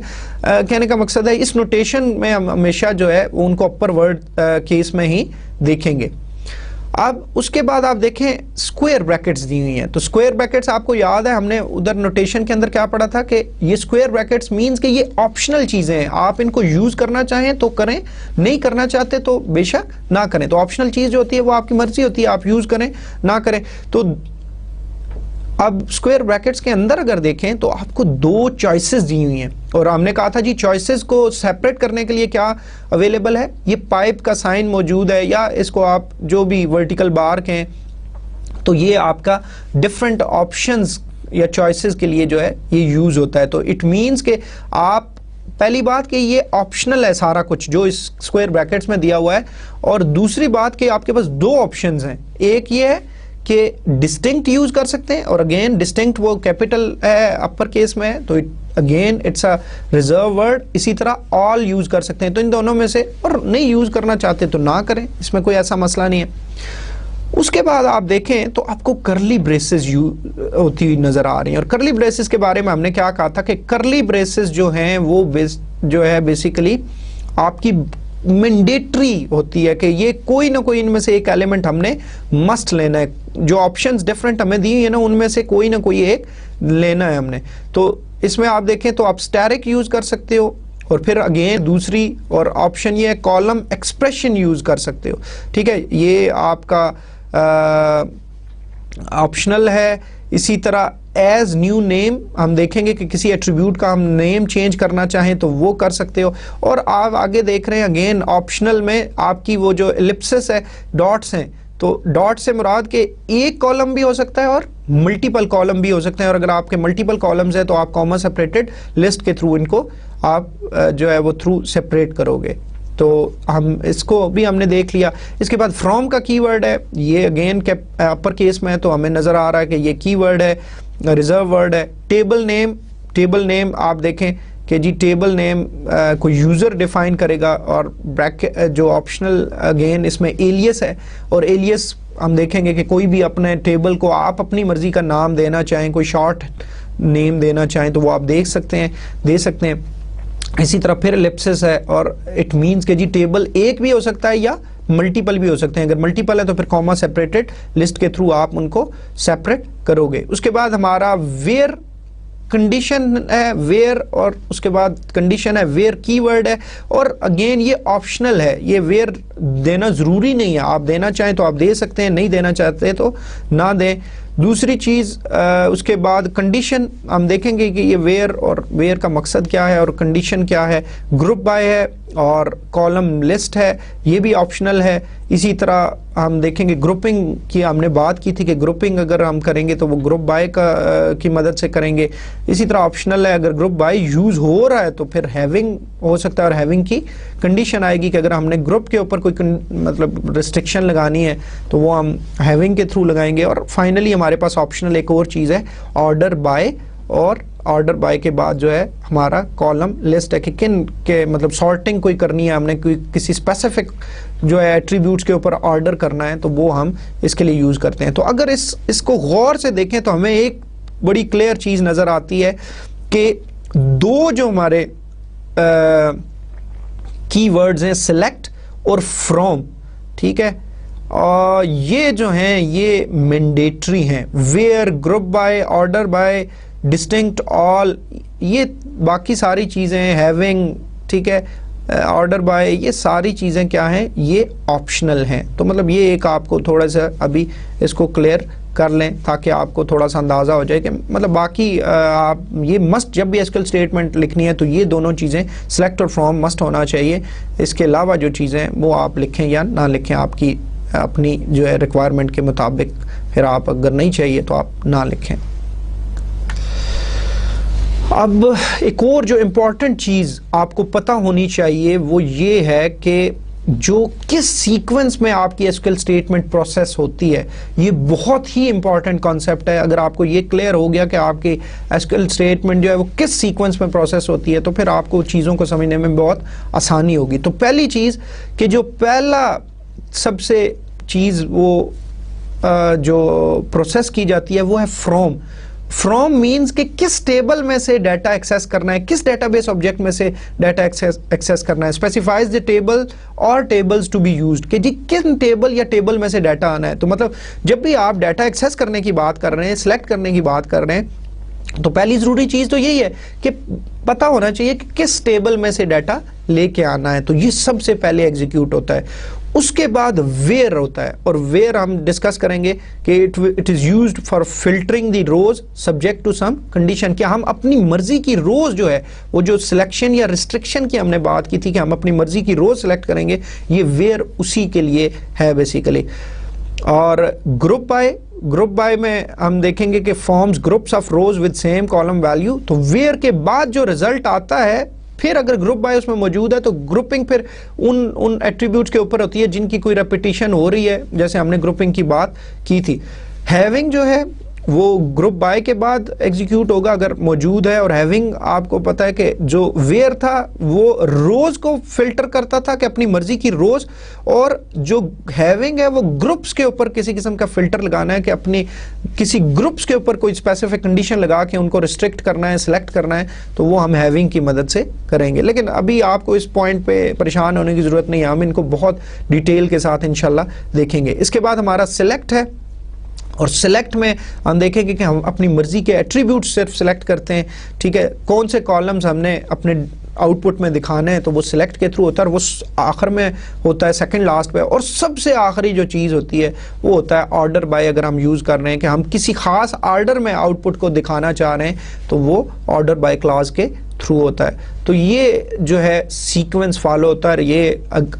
کہنے کا مقصد ہے اس نوٹیشن میں ہم ہمیشہ جو ہے ان کو اپر ورڈ کیس میں ہی دیکھیں گے. اب اس کے بعد آپ دیکھیں اسکوئر بریکٹس دی ہوئی ہیں. تو اسکوئر بریکٹس آپ کو یاد ہے ہم نے ادھر نوٹیشن کے اندر کیا پڑھا تھا کہ یہ اسکوئر بریکٹس مینس کہ یہ آپشنل چیزیں ہیں, آپ ان کو یوز کرنا چاہیں تو کریں, نہیں کرنا چاہتے تو بے شک نہ کریں. تو آپشنل چیز جو ہوتی ہے وہ آپ کی مرضی ہوتی ہے, آپ یوز کریں نہ کریں. تو اب اسکوئر بریکٹس کے اندر اگر دیکھیں تو آپ کو دو چوائسز دی ہوئی ہیں, اور ہم نے کہا تھا جی چوائسز کو سیپریٹ کرنے کے لیے کیا اویلیبل ہے, یہ پائپ کا سائن موجود ہے, یا اس کو آپ جو بھی ورٹیکل بار کہیں تو یہ آپ کا ڈفرنٹ آپشنز یا چوائسز کے لیے جو ہے یہ یوز ہوتا ہے. تو اٹ مینس کہ آپ پہلی بات کہ یہ آپشنل ہے سارا کچھ جو اس اسکوئر بریکٹس میں دیا ہوا ہے, اور دوسری بات کہ آپ کے پاس دو آپشنز ہیں. ایک یہ ہے کہ ڈسٹنکٹ یوز کر سکتے ہیں, اور اگین ڈسٹنکٹ وہ کیپٹل ہے اپر کیس میں ہے تو again it's a reserve word. اسی طرح آل یوز کر سکتے ہیں, تو ان دونوں میں سے, اور نہیں یوز کرنا چاہتے تو نہ کریں, اس میں کوئی ایسا مسئلہ نہیں ہے. اس کے بعد آپ دیکھیں تو آپ کو کرلی بریسز ہوتی ہوئی نظر آ رہی ہیں, اور کرلی بریسز کے بارے میں ہم نے کیا کہا تھا کہ کرلی بریسز جو ہیں وہ جو ہے بیسیکلی آپ کی مینڈیٹری ہوتی ہے کہ یہ کوئی نہ کوئی ان میں سے ایک ایلیمنٹ ہم نے مسٹ لینا ہے. جو آپشنز ڈفرنٹ ہمیں دی ہیں نا ان میں سے کوئی نہ کوئی ایک لینا ہے ہم نے. تو اس میں آپ دیکھیں تو آپ اسٹیرک یوز کر سکتے ہو, اور پھر اگین دوسری اور آپشن یہ ہے کالم ایکسپریشن یوز کر سکتے ہو. ٹھیک ہے, یہ آپ کا آپشنل ہے. اسی طرح ایز نیو نیم ہم دیکھیں گے کہ کسی ایٹریبیوٹ کا ہم نیم چینج کرنا چاہیں تو وہ کر سکتے ہو. اور آپ آگے دیکھ رہے ہیں اگین آپشنل میں آپ کی وہ جو الپسس ہے, ڈاٹس ہیں, تو ڈاٹ سے مراد کہ ایک کالم بھی ہو سکتا ہے اور ملٹیپل کالم بھی ہو سکتے ہیں, اور اگر آپ کے ملٹیپل کالمز ہیں تو آپ کاما سیپریٹڈ لسٹ کے تھرو ان کو آپ جو ہے وہ تھرو سیپریٹ کرو گے. تو ہم اس کو بھی ہم نے دیکھ لیا. اس کے بعد فرام کا کی ورڈ ہے, یہ اگین اپر کیس میں ہے تو ہمیں نظر آ رہا ہے کہ یہ کی ورڈ ہے, ریزرو ورڈ ہے. ٹیبل نیم آپ دیکھیں کہ جی ٹیبل نیم کوئی یوزر ڈیفائن کرے گا, اور جو آپشنل اگین اس میں ایلیس ہے, اور ایلیس ہم دیکھیں گے کہ کوئی بھی اپنے ٹیبل کو آپ اپنی مرضی کا نام دینا چاہیں, کوئی شارٹ نیم دینا چاہیں تو وہ آپ دے سکتے ہیں. اسی طرح پھر الپسس ہے, اور اٹ مینس کہ جی ٹیبل ایک بھی ہو سکتا ہے یا ملٹیپل بھی ہو سکتے ہیں. اگر ملٹیپل ہے تو پھر کاما سیپریٹڈ لسٹ کے تھرو آپ ان کو سیپریٹ کرو گے. اس کے بعد ہمارا ویئر کنڈیشن ہے, ویئر, اور اس کے بعد کنڈیشن ہے ویئر کی ورڈ ہے, اور اگین یہ آپشنل ہے, یہ ویئر دینا ضروری نہیں ہے, آپ دینا چاہیں تو آپ دے سکتے ہیں, نہیں دینا چاہتے تو نہ دیں. دوسری چیز اس کے بعد کنڈیشن ہم دیکھیں گے کہ یہ ویئر اور ویئر کا مقصد کیا ہے اور کنڈیشن کیا ہے. گروپ بائی ہے اور کالم لسٹ ہے, یہ بھی آپشنل ہے. اسی طرح ہم دیکھیں گے گروپنگ کی ہم نے بات کی تھی کہ گروپنگ اگر ہم کریں گے تو وہ گروپ بائی کی مدد سے کریں گے. اسی طرح آپشنل ہے اگر گروپ بائی یوز ہو رہا ہے تو پھر ہیونگ ہو سکتا ہے, اور ہیونگ کی کنڈیشن آئے گی کہ اگر ہم نے گروپ کے اوپر کوئی مطلب ریسٹرکشن لگانی ہے تو وہ ہم ہیونگ کے تھرو لگائیں گے. اور فائنلی ہمارے پاس آپشنل ایک اور چیز ہے آرڈر بائی, اور آرڈر بائی کے بعد جو ہے ہمارا کالم لسٹ ہے کہ کن کے مطلب سارٹنگ کوئی کرنی ہے, ہم نے کوئی کسی اسپیسیفک جو ہے ایٹریبیوٹس کے اوپر آرڈر کرنا ہے تو وہ ہم اس کے لیے یوز کرتے ہیں. تو اگر اس کو غور سے دیکھیں تو ہمیں ایک بڑی کلیئر چیز نظر آتی ہے کہ دو جو ہمارے کی ورڈز ہیں سلیکٹ اور فرام, ٹھیک ہے, اور یہ جو ہیں یہ مینڈیٹری ہیں. Where, group by, order by, distinct, all, یہ باقی ساری چیزیں ہیونگ, ٹھیک ہے, آرڈر بائی, یہ ساری چیزیں کیا ہیں, یہ آپشنل ہیں. تو مطلب یہ ایک آپ کو تھوڑا سا ابھی اس کو کلیئر کر لیں تاکہ آپ کو تھوڑا سا اندازہ ہو جائے کہ مطلب باقی آپ یہ مسٹ جب بھی SQL اسٹیٹمنٹ لکھنی ہے تو یہ دونوں چیزیں سلیکٹ اور فرام مسٹ ہونا چاہیے. اس کے علاوہ جو چیزیں وہ آپ لکھیں یا نہ لکھیں آپ کی اپنی جو ہے ریکوائرمنٹ کے مطابق, پھر آپ اگر نہیں چاہیے تو آپ نہ لکھیں. اب ایک اور جو امپورٹنٹ چیز آپ کو پتہ ہونی چاہیے وہ یہ ہے کہ جو کس سیکوینس میں آپ کی SQL اسٹیٹمنٹ پروسیس ہوتی ہے, یہ بہت ہی امپورٹنٹ کانسیپٹ ہے. اگر آپ کو یہ کلیئر ہو گیا کہ آپ کی SQL اسٹیٹمنٹ جو ہے وہ کس سیکوینس میں پروسیس ہوتی ہے تو پھر آپ کو چیزوں کو سمجھنے میں بہت آسانی ہوگی. تو پہلی چیز کہ جو پہلا سب سے چیز وہ جو پروسیس کی جاتی ہے وہ ہے فرام. فرام مینس کہ کس ٹیبل میں سے ڈیٹا ایکسیس کرنا ہے, کس ڈیٹا بیس آبجیکٹ میں سے ڈیٹا ایکسیس کرنا ہے. اسپیسیفائز دی ٹیبل اور ٹیبلز ٹو بی یوزڈ, کہ جی کن ٹیبل یا ٹیبل میں سے ڈیٹا آنا ہے. تو مطلب جب بھی آپ ڈیٹا ایکسیس کرنے کی بات کر رہے ہیں, سلیکٹ کرنے کی بات کر رہے ہیں, تو پہلی ضروری چیز تو یہی ہے کہ پتا ہونا چاہیے کہ کس ٹیبل میں سے ڈیٹا لے کے آنا ہے. تو یہ سب سے پہلے ایگزیکیوٹ ہوتا ہے. اس کے بعد ویئر ہوتا ہے, اور ویئر ہم ڈسکس کریں گے کہ it is used for filtering the rows subject to some condition, کہ ہم اپنی مرضی کی روز جو ہے, وہ جو سلیکشن یا ریسٹرکشن کی ہم نے بات کی تھی کہ ہم اپنی مرضی کی روز سلیکٹ کریں گے, یہ ویئر اسی کے لیے ہے بیسیکلی. اور گروپ بائی میں ہم دیکھیں گے کہ forms groups of rows with same column value. تو ویئر کے بعد جو ریزلٹ آتا ہے, پھر اگر گروپ بائی اس میں موجود ہے تو گروپنگ پھر ان ایٹریبیوٹس کے اوپر ہوتی ہے جن کی کوئی ریپیٹیشن ہو رہی ہے, جیسے ہم نے گروپنگ کی بات کی تھی. ہیونگ جو ہے وہ گروپ بائی کے بعد ایگزیکیوٹ ہوگا اگر موجود ہے, اور ہیونگ آپ کو پتا ہے کہ جو ویئر تھا وہ روز کو فلٹر کرتا تھا کہ اپنی مرضی کی روز, اور جو ہیونگ ہے وہ گروپس کے اوپر کسی قسم کا فلٹر لگانا ہے کہ اپنی کسی گروپس کے اوپر کوئی اسپیسیفک کنڈیشن لگا کے ان کو ریسٹرکٹ کرنا ہے, سلیکٹ کرنا ہے, تو وہ ہم ہیونگ کی مدد سے کریں گے. لیکن ابھی آپ کو اس پوائنٹ پہ پریشان ہونے کی ضرورت نہیں ہے, ہم ان کو بہت ڈیٹیل کے ساتھ انشاءاللہ دیکھیں گے. اس کے بعد ہمارا سلیکٹ ہے, اور سلیکٹ میں ہم دیکھیں گے کہ ہم اپنی مرضی کے ایٹریبیوٹ صرف سلیکٹ کرتے ہیں. ٹھیک ہے, کون سے کالمز ہم نے اپنے آؤٹ پٹ میں دکھانا ہے تو وہ سلیکٹ کے تھرو ہوتا ہے, اور وہ آخر میں ہوتا ہے سیکنڈ لاسٹ پہ. اور سب سے آخری جو چیز ہوتی ہے وہ ہوتا ہے آرڈر بائی. اگر ہم یوز کر رہے ہیں کہ ہم کسی خاص آرڈر میں آؤٹ پٹ کو دکھانا چاہ رہے ہیں تو وہ آرڈر بائی کلاس کے تھرو ہوتا ہے. تو یہ جو ہے سیکوینس فالو ہوتا ہے. یہ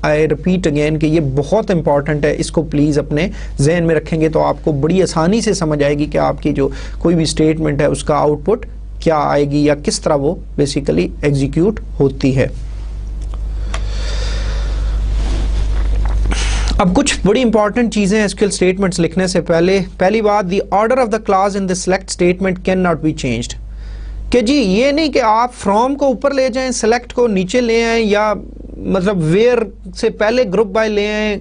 آئی ریپیٹ اگین کہ یہ بہت امپورٹنٹ ہے, اس کو پلیز اپنے ذہن میں رکھیں گے تو آپ کو بڑی آسانی سے سمجھ آئے گی کہ آپ کی جو کوئی بھی اسٹیٹمنٹ ہے اس کا آؤٹ پٹ کیا آئے گی یا کس طرح وہ بیسیکلی ایگزیکیوٹ ہوتی ہے. اب کچھ بڑی امپورٹنٹ چیزیں SQL اسٹیٹمنٹس لکھنے سے پہلے. پہلی بات, the order of the clause in the select statement can not be changed, کہ جی یہ نہیں کہ آپ فرام کو اوپر لے جائیں, سلیکٹ کو نیچے لے آئیں, یا مطلب ویئر سے پہلے گروپ بائی لے آئیں,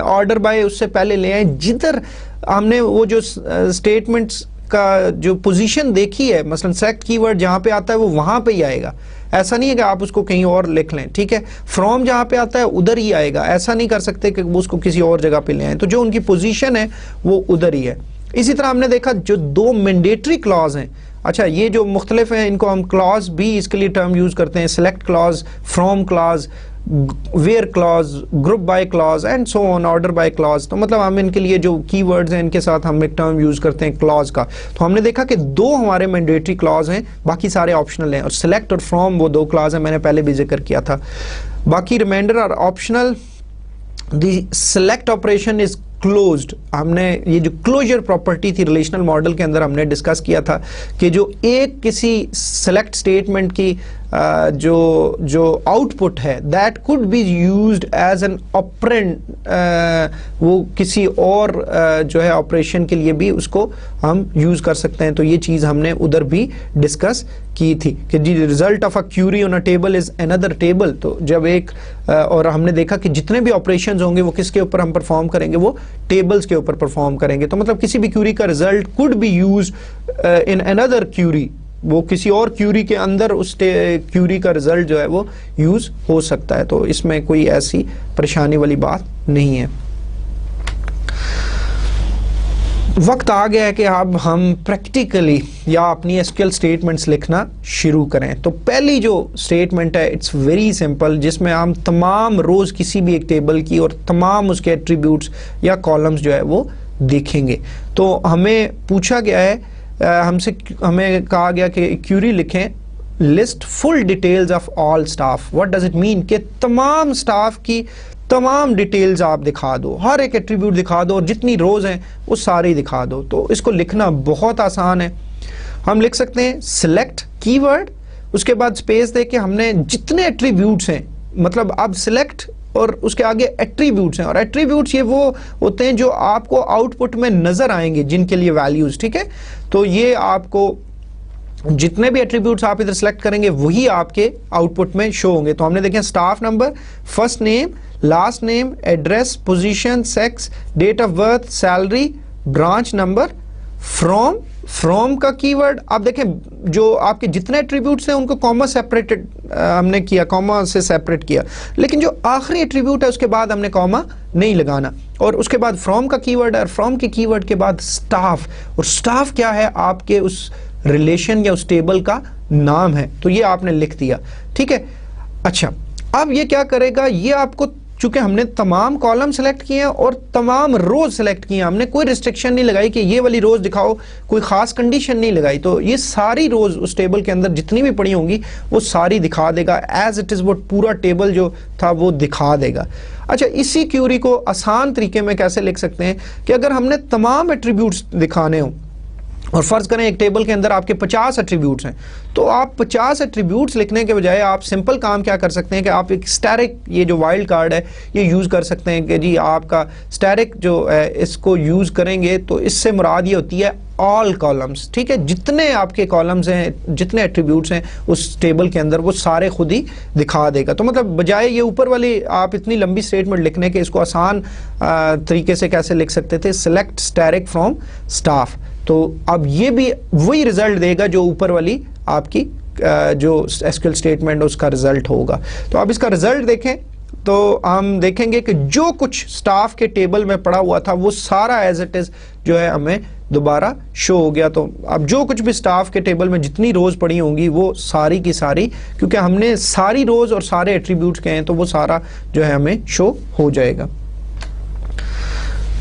آرڈر بائی اس سے پہلے لے آئیں. جدھر ہم نے وہ جو اسٹیٹمنٹس کا جو پوزیشن دیکھی ہے, مثلا سلیکٹ کی ورڈ جہاں پہ آتا ہے وہ وہاں پہ ہی آئے گا. ایسا نہیں ہے کہ آپ اس کو کہیں اور لکھ لیں. ٹھیک ہے, فرام جہاں پہ آتا ہے ادھر ہی آئے گا. ایسا نہیں کر سکتے کہ وہ اس کو کسی اور جگہ پہ لے آئیں. تو جو ان کی پوزیشن ہے وہ ادھر ہی ہے. اسی طرح ہم نے دیکھا جو دو مینڈیٹری کلاز ہیں, اچھا یہ جو مختلف ہیں ان کو ہم کلاز بھی اس کے لیے ٹرم یوز کرتے ہیں, select clause, from clause, where clause, group by clause and so on, order by clause. تو مطلب ہم ان کے لیے جو کی ورڈز ہیں ان کے ساتھ ہم ایک ٹرم یوز کرتے ہیں کلاز کا. تو ہم نے دیکھا کہ دو ہمارے مینڈیٹری کلاز ہیں, باقی سارے آپشنل ہیں, اور سلیکٹ اور فرام وہ دو کلاز ہیں, میں نے پہلے بھی ذکر کیا تھا. باقی ریمائنڈر اور optional. The select operation is closed. ہم نے یہ جو کلوجر پراپرٹی تھی ریلیشنل ماڈل کے اندر ہم نے ڈسکس کیا تھا کہ جو ایک کسی سلیکٹ اسٹیٹمنٹ کی جو آؤٹ پٹ ہے that could be used as an operand, وہ کسی اور جو ہے آپریشن کے لیے بھی اس کو ہم یوز کر سکتے ہیں. تو یہ چیز ہم نے ادھر بھی ڈسکس کی تھی کہ جی result of a query on a table is another table. تو جب ایک اور ہم نے دیکھا کہ جتنے بھی آپریشنز ہوں گے وہ کس کے اوپر ہم پرفارم کریں گے, وہ ٹیبلز کے اوپر پرفارم کریں گے. تو مطلب کسی بھی کیوری کا result could be use in اندر کیوری, وہ کسی اور کیوری کے اندر اس کیوری کا ریزلٹ جو ہے وہ یوز ہو سکتا ہے. تو اس میں کوئی ایسی پریشانی والی بات نہیں ہے. وقت آ گیا ہے کہ اب ہم پریکٹیکلی یا اپنی SQL اسٹیٹمنٹس لکھنا شروع کریں. تو پہلی جو اسٹیٹمنٹ ہے اٹس ویری سمپل, جس میں ہم تمام روز کسی بھی ایک ٹیبل کی اور تمام اس کے ایٹریبیوٹس یا کالمز جو ہے وہ دیکھیں گے. تو ہمیں پوچھا گیا ہے, ہمیں کہا گیا کہ کیوری لکھیں list full details of all staff. What does it mean کہ تمام اسٹاف کی تمام ڈیٹیلز آپ دکھا دو, ہر ایک ایٹریبیوٹ دکھا دو, اور جتنی روز ہیں وہ ساری دکھا دو. تو اس کو لکھنا بہت آسان ہے. ہم لکھ سکتے ہیں سلیکٹ کی ورڈ, اس کے بعد اسپیس دے کے ہم نے جتنے ایٹریبیوٹس ہیں, مطلب اب سلیکٹ اور اس کے آگے ایٹریبیوٹس ہیں, اور ایٹریبیوٹس یہ وہ ہوتے ہیں جو آپ کو آؤٹ پٹ میں نظر آئیں گے جن کے لیے ویلیوز. ٹھیک ہے, تو یہ آپ کو جتنے بھی ایٹریبیوٹس آپ ادھر سلیکٹ کریں گے وہی آپ کے آؤٹ پٹ میں شو ہوں گے. تو ہم نے دیکھیں staff number, first name, last name, address, position, sex, date of birth, salary, branch number, from, from کا کی ورڈ آپ دیکھیں جو آپ کے جتنے ایٹریبیوٹس ہیں ان کو کاما سیپریٹڈ ہم نے کیا, کاما سے سیپریٹ کیا, لیکن جو آخری ایٹریبیوٹ ہے اس کے بعد ہم نے کاما نہیں لگانا. اور اس کے بعد فرام کا کی ورڈ ہے, اور فرام کے کی ورڈ کے بعد اسٹاف, اور اسٹاف کیا ہے آپ کے اس ریلیشن یا اس ٹیبل کا نام ہے, تو یہ آپ نے لکھ دیا. ٹھیک ہے, اچھا اب یہ کیا کرے گا, یہ آپ کو چونکہ ہم نے تمام کالم سلیکٹ کیے ہیں اور تمام روز سلیکٹ کیے ہیں, ہم نے کوئی ریسٹرکشن نہیں لگائی کہ یہ والی روز دکھاؤ, کوئی خاص کنڈیشن نہیں لگائی, تو یہ ساری روز اس ٹیبل کے اندر جتنی بھی پڑی ہوں گی وہ ساری دکھا دے گا ایز اٹ از, وہ پورا ٹیبل جو تھا وہ دکھا دے گا. اچھا اسی کیوری کو آسان طریقے میں کیسے لکھ سکتے ہیں کہ اگر ہم نے تمام ایٹریبیوٹس دکھانے ہوں اور فرض کریں ایک ٹیبل کے اندر آپ کے 50 ایٹریبیوٹس ہیں, تو آپ 50 ایٹریبیوٹس لکھنے کے بجائے آپ سمپل کام کیا کر سکتے ہیں کہ آپ ایک اسٹیرک, یہ جو وائلڈ کارڈ ہے یہ یوز کر سکتے ہیں کہ جی آپ کا اسٹیرک جو ہے اس کو یوز کریں گے تو اس سے مراد یہ ہوتی ہے آل کالمز. ٹھیک ہے, جتنے آپ کے کالمز ہیں, جتنے ایٹریبیوٹس ہیں اس ٹیبل کے اندر وہ سارے خود ہی دکھا دے گا. تو مطلب بجائے یہ اوپر والی آپ اتنی لمبی اسٹیٹمنٹ لکھنے کے, اس کو آسان طریقے سے کیسے لکھ سکتے تھے, سلیکٹ اسٹیرک فرام اسٹاف. تو اب یہ بھی وہی رزلٹ دے گا جو اوپر والی آپ کی جو ایس کیو ایل اسٹیٹمنٹ اس کا رزلٹ ہوگا. تو اب اس کا رزلٹ دیکھیں تو ہم دیکھیں گے کہ جو کچھ اسٹاف کے ٹیبل میں پڑا ہوا تھا وہ سارا ایز اٹ از جو ہے ہمیں دوبارہ شو ہو گیا. تو اب جو کچھ بھی اسٹاف کے ٹیبل میں جتنی روز پڑی ہوں گی وہ ساری کی ساری, کیونکہ ہم نے ساری روز اور سارے ایٹریبیوٹس کے ہیں تو وہ سارا جو ہے ہمیں شو ہو جائے گا.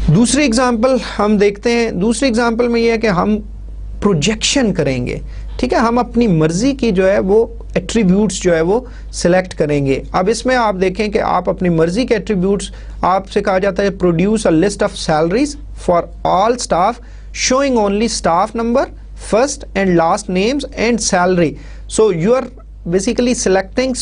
دوسری اگزامپل ہم دیکھتے ہیں. دوسری اگزامپل میں یہ ہے کہ ہم پروجیکشن کریں گے. ٹھیک ہے, ہم اپنی مرضی کی جو ہے وہ ایٹریبیوٹس جو ہے وہ سلیکٹ کریں گے. اب اس میں آپ دیکھیں کہ آپ اپنی مرضی کے ایٹریبیوٹس, آپ سے کہا جاتا ہے produce a list of salaries for all staff showing only staff number, first and last names and salary. So you are basically selecting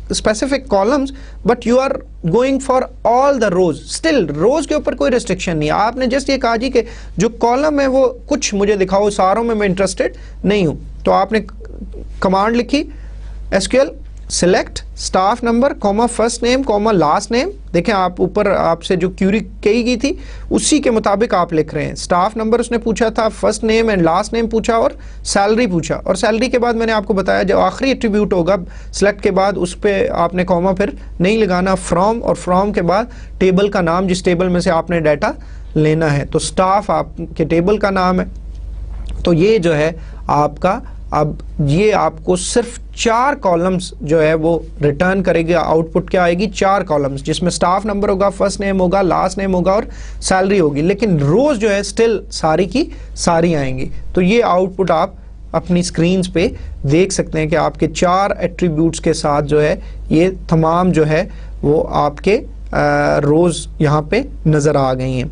specific columns but you are going for all the rows. Still روز کے اوپر کوئی restriction نہیں, آپ نے just یہ کہا جی کہ جو کالم ہے وہ کچھ مجھے دکھاؤ, ساروں میں انٹرسٹڈ نہیں ہوں. تو آپ نے کمانڈ لکھی S Q L select staff number comma first name comma last name. دیکھیں آپ اوپر آپ سے جو کیوری کہی گئی تھی اسی کے مطابق آپ لکھ رہے ہیں. اسٹاف نمبر اس نے پوچھا تھا, first name and last name پوچھا, اور سیلری پوچھا. اور سیلری کے بعد میں نے آپ کو بتایا جو آخری ایٹریبیوٹ ہوگا سلیکٹ کے بعد اس پہ آپ نے کوما پھر نہیں لگانا, فرام, اور فرام کے بعد ٹیبل کا نام جس ٹیبل میں سے آپ نے ڈیٹا لینا ہے. تو اسٹاف آپ کے ٹیبل کا نام ہے. تو یہ جو ہے آپ کا, اب یہ آپ کو صرف 4 کالمز جو ہے وہ ریٹرن کرے گا. آؤٹ پٹ کیا آئے گی, 4 کالمز جس میں اسٹاف نمبر ہوگا, فرسٹ نیم ہوگا, لاسٹ نیم ہوگا اور سیلری ہوگی. لیکن روز جو ہے اسٹل ساری کی ساری آئیں گی. تو یہ آؤٹ پٹ آپ اپنی اسکرینز پہ دیکھ سکتے ہیں کہ آپ کے 4 ایٹریبیوٹس کے ساتھ جو ہے یہ تمام جو ہے وہ آپ کے روز یہاں پہ نظر آ گئی ہیں.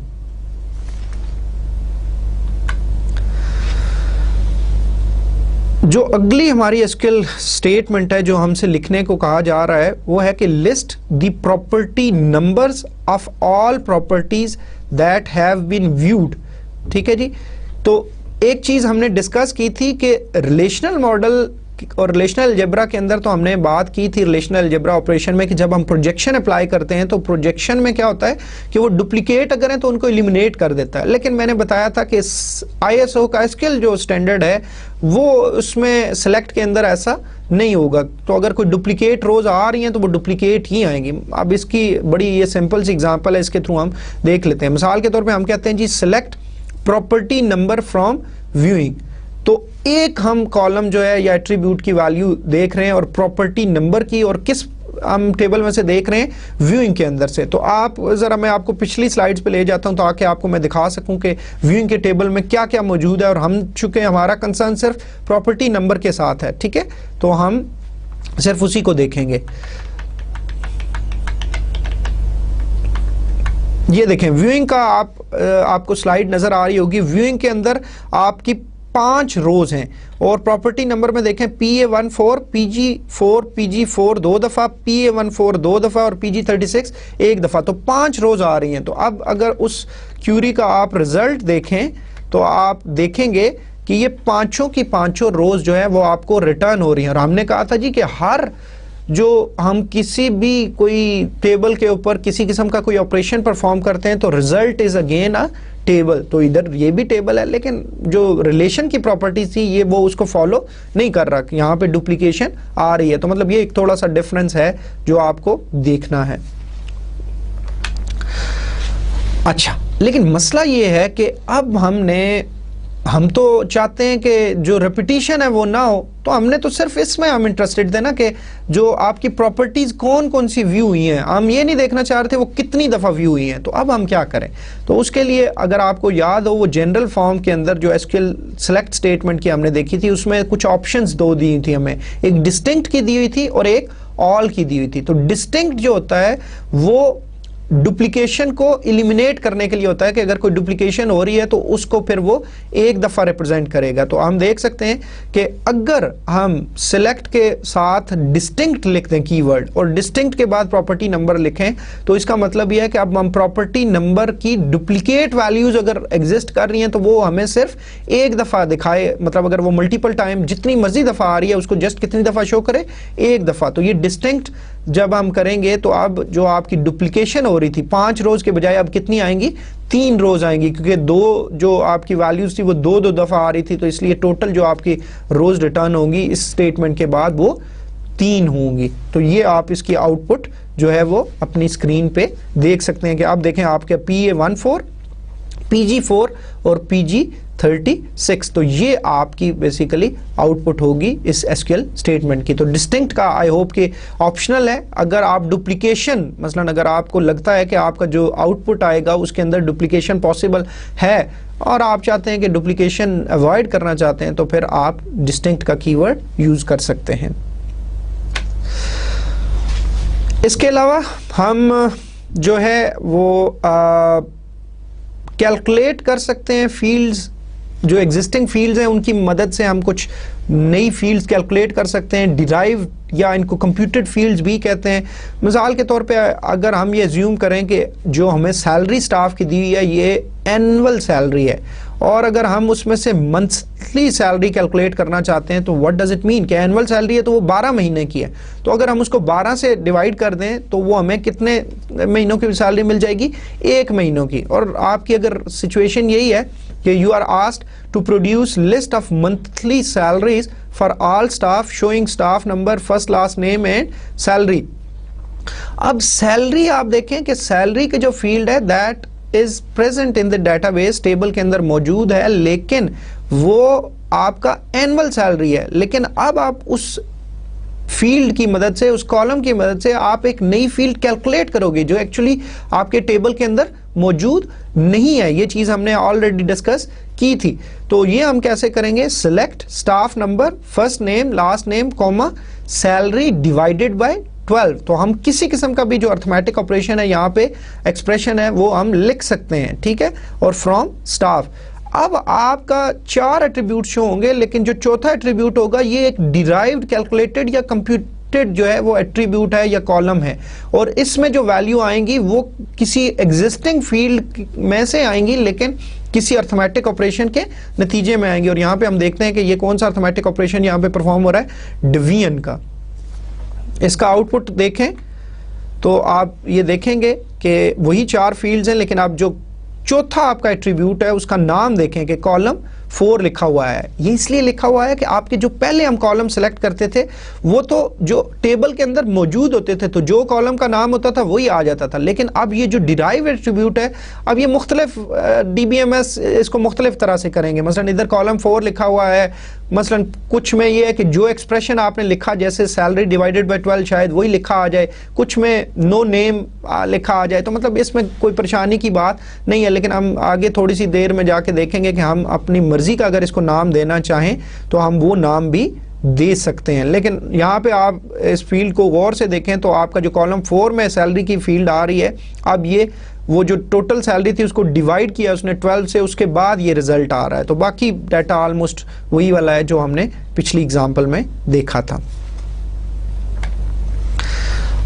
جو اگلی ہماری ایس کیو ایل اسٹیٹمنٹ ہے جو ہم سے لکھنے کو کہا جا رہا ہے وہ ہے کہ list the property numbers of all properties that have been viewed. ٹھیک ہے جی, تو ایک چیز ہم نے ڈسکس کی تھی کہ ریلیشنل ماڈل اور ریلیشنل الجبرا کے اندر تو ہم نے بات کی تھی ریلیشنل الجبرا آپریشن میں کہ جب ہم پروجیکشن اپلائی کرتے ہیں تو پروجیکشن میں کیا ہوتا ہے کہ وہ ڈپلیکیٹ اگر ہیں تو ان کو ایلیمینیٹ کر دیتا ہے. لیکن میں نے بتایا تھا کہ آئی ایس او کا ایس کیو ایل جو اسٹینڈرڈ ہے وہ اس میں سلیکٹ کے اندر ایسا نہیں ہوگا. تو اگر کوئی ڈپلیکیٹ روز آ رہی ہیں تو وہ ڈپلیکیٹ ہی آئیں گی. اب اس کی بڑی یہ سمپل سی ایگزامپل ہے, اس کے تھرو ہم دیکھ لیتے ہیں. مثال کے طور پہ ہم کہتے ہیں جی select property number from viewing. تو ایک ہم کالم جو ہے یا ایٹریبیوٹ کی ویلیو دیکھ رہے ہیں اور پراپرٹی نمبر کی, اور کس ہم ٹیبل میں سے دیکھ رہے ہیں ویوئنگ کے اندر سے. تو آپ ذرا میں آپ کو پچھلی سلائیڈز پہ لے جاتا ہوں تاکہ آپ کو میں دکھا سکوں کہ ویوئنگ کے ٹیبل میں کیا کیا موجود ہے, اور ہم چونکہ ہمارا کنسرن صرف پراپرٹی نمبر کے ساتھ ہے. ٹھیک ہے, تو ہم صرف اسی کو دیکھیں گے. یہ دیکھیں ویوئنگ کا آپ کو سلائیڈ نظر آ رہی ہوگی. ویوئنگ کے اندر آپ کی 5 روز ہیں, اور پراپرٹی نمبر میں دیکھیں PA14 PG4 PG4 2 دفعہ, PA14 2 دفعہ اور PG36 1 دفعہ. تو 5 روز آ رہی ہیں. تو اب اگر اس کیوری کا آپ رزلٹ دیکھیں تو آپ دیکھیں گے کہ یہ 5 کی 5 روز جو ہے وہ آپ کو ریٹرن ہو رہی ہیں. اور ہم نے کہا تھا جی کہ ہر جو ہم کسی بھی کوئی ٹیبل کے اوپر کسی قسم کا کوئی آپریشن پرفارم کرتے ہیں تو result is again a table. تو ادھر یہ بھی ٹیبل ہے لیکن جو ریلیشن کی پراپرٹیز تھی یہ وہ اس کو فالو نہیں کر رہا, یہاں پہ ڈپلیکیشن آ رہی ہے. تو مطلب یہ ایک تھوڑا سا ڈفرنس ہے جو آپ کو دیکھنا ہے. اچھا, لیکن مسئلہ یہ ہے کہ اب ہم تو چاہتے ہیں کہ جو ریپیٹیشن ہے وہ نہ ہو, تو ہم نے تو صرف اس میں ہم انٹرسٹڈ تھے نا کہ جو آپ کی پراپرٹیز کون کون سی ویو ہوئی ہیں, ہم یہ نہیں دیکھنا چاہ رہے تھے وہ کتنی دفعہ ویو ہوئی ہیں. تو اب ہم کیا کریں؟ تو اس کے لیے اگر آپ کو یاد ہو وہ جنرل فارم کے اندر جو S Q L select statement کی ہم نے دیکھی تھی, اس میں کچھ آپشنز دو دی تھی ہمیں, ایک ڈسٹنکٹ کی دی ہوئی تھی اور ایک آل کی دی ہوئی تھی. تو ڈسٹنکٹ جو ہوتا ہے وہ ڈپلیکیشن کو ایلیمینیٹ کرنے کے لیے ہوتا ہے کہ اگر کوئی ڈپلیکیشن ہو رہی ہے تو اس کو پھر وہ ایک دفعہ ریپرزینٹ کرے گا. تو ہم دیکھ سکتے ہیں کہ اگر ہم سلیکٹ کے ساتھ ڈسٹنکٹ لکھ دیں کی ورڈ اور ڈسٹنکٹ کے بعد پراپرٹی نمبر لکھیں تو اس کا مطلب یہ ہے کہ اب ہم پراپرٹی نمبر کی ڈپلیکیٹ ویلیوز اگر ایگزسٹ کر رہی ہیں تو وہ ہمیں صرف ایک دفعہ دکھائے, مطلب اگر وہ ملٹیپل ٹائم جتنی مرضی دفعہ آ رہی ہے اس کو جسٹ کتنی دفعہ شو کرے, ایک دفعہ. تو یہ ڈسٹنکٹ جب ہم کریں گے تو اب جو آپ کی ڈپلیکیشن ہو رہی تھی 5 روز کے بجائے اب کتنی آئیں گی, 3 روز آئیں گی, کیونکہ 2 جو آپ کی ویلیوز تھی وہ 2 دفعہ آ رہی تھی, تو اس لیے ٹوٹل جو آپ کی روز ریٹرن ہوگی اس اسٹیٹمنٹ کے بعد وہ 3 ہوں گی. تو یہ آپ اس کی آؤٹ پٹ جو ہے وہ اپنی اسکرین پہ دیکھ سکتے ہیں کہ آپ دیکھیں آپ کے PA14 PG4 اور PG36, تو یہ آپ کی بیسیکلی آؤٹ پٹ ہوگی اس ایس کیو ایل اسٹیٹمنٹ کی. تو ڈسٹنکٹ کا آئی ہوپ کہ آپشنل ہے, اگر آپ ڈپلیکیشن مثلا اگر آپ کو لگتا ہے کہ آپ کا جو آؤٹ پٹ آئے گا اس کے اندر ڈپلیکیشن پاسبل ہے اور آپ چاہتے ہیں کہ ڈپلیکیشن اوائڈ کرنا چاہتے ہیں تو پھر آپ ڈسٹنکٹ کا کی ورڈ یوز کر سکتے ہیں. اس کے علاوہ ہم جو ہے وہ کیلکولیٹ کر سکتے ہیں فیلڈز, جو ایگزسٹنگ فیلڈز ہیں ان کی مدد سے ہم کچھ نئی فیلڈز کیلکولیٹ کر سکتے ہیں, ڈیرائیو یا ان کو کمپیوٹڈ فیلڈز بھی کہتے ہیں. مثال کے طور پہ اگر ہم یہ زیوم کریں کہ جو ہمیں سیلری سٹاف کی دی ہوئی ہے یہ اینول سیلری ہے اور اگر ہم اس میں سے منتھلی سیلری کیلکولیٹ کرنا چاہتے ہیں تو واٹ ڈز اٹ مین کہ اینول سیلری ہے تو وہ 12 مہینے کی ہے, تو اگر ہم اس کو 12 سے ڈیوائڈ کر دیں تو وہ ہمیں کتنے مہینوں کی سیلری مل جائے گی, 1 مہینوں کی. اور آپ کی اگر سچویشن یہی ہے کہ you are asked to produce list of monthly salaries for all staff showing staff number first last name and salary. اب سیلری آپ دیکھیں کہ سیلری کے جو فیلڈ ہے that is present in the database, table کے اندر موجود ہے, لیکن وہ آپ کا اینول سیلری ہے. لیکن اب آپ اس فیلڈ کی مدد سے, اس کالم کی مدد سے آپ ایک نئی فیلڈ کیلکولیٹ کرو گے جو ایکچولی آپ کے ٹیبل کے اندر موجود نہیں ہے. یہ چیز ہم نے آلریڈی ڈسکس کی تھی. تو یہ ہم کیسے کریں گے, select staff number first name last name comma salary divided by 12. تو ہم کسی قسم کا بھی جو ارتھمیٹک آپریشن ہے یہاں پہ ایکسپریشن ہے وہ ہم لکھ سکتے ہیں, ٹھیک ہے, اور فرام اسٹاف. اب آپ کا 4 ایٹریبیوٹ شو ہوں گے, لیکن جو چوتھا ایٹریبیوٹ ہوگا یہ ایک ڈیرائیوڈ کیلکولیٹڈ یا کمپیوٹڈ جو ہے وہ ایٹریبیوٹ ہے یا کالم ہے, اور اس میں جو ویلیو آئیں گی وہ کسی ایگزسٹنگ فیلڈ میں سے آئیں گی لیکن کسی ارتھمیٹک آپریشن کے نتیجے میں آئیں گی. اور یہاں پہ ہم دیکھتے ہیں کہ یہ کون سا ارتھمیٹک آپریشن یہاں پہ پرفارم ہو رہا ہے, ڈویژن کا. اس کا آؤٹ پٹ دیکھیں تو آپ یہ دیکھیں گے کہ وہی 4 فیلڈز ہیں, لیکن آپ جو چوتھا آپ کا ایٹریبیوٹ ہے اس کا نام دیکھیں کہ کالم 4 لکھا ہوا ہے. یہ اس لیے لکھا ہوا ہے کہ آپ کے جو پہلے ہم کالم سلیکٹ کرتے تھے وہ تو جو ٹیبل کے اندر موجود ہوتے تھے تو جو کالم کا نام ہوتا تھا وہی آ جاتا تھا, لیکن اب یہ جو ڈیرائیو ایٹریبیوٹ ہے اب یہ مختلف DBMS اس کو مختلف طرح سے کریں گے. مثلا ادھر کالم 4 لکھا ہوا ہے, مثلا کچھ میں یہ ہے کہ جو ایکسپریشن آپ نے لکھا جیسے سیلری ڈیوائڈیڈ بائی 12 شاید وہی لکھا آ جائے, کچھ میں نو نیم لکھا آ جائے. تو مطلب اس میں کوئی پریشانی کی بات نہیں ہے, لیکن ہم آگے تھوڑی سی دیر میں جا کے دیکھیں گے کہ ہم اپنی مرضی کا اگر اس کو نام دینا چاہیں تو ہم وہ نام بھی دے سکتے ہیں. لیکن یہاں پہ آپ اس فیلڈ کو غور سے دیکھیں تو آپ کا جو کالم 4 میں سیلری کی فیلڈ آ رہی ہے, اب یہ وہ جو ٹوٹل سیلری تھی اس کو ڈیوائڈ کیا اس نے 12 سے, اس کے بعد یہ رزلٹ آ رہا ہے. تو باقی ڈیٹا آلموسٹ وہی والا ہے جو ہم نے پچھلی اگزامپل میں دیکھا تھا.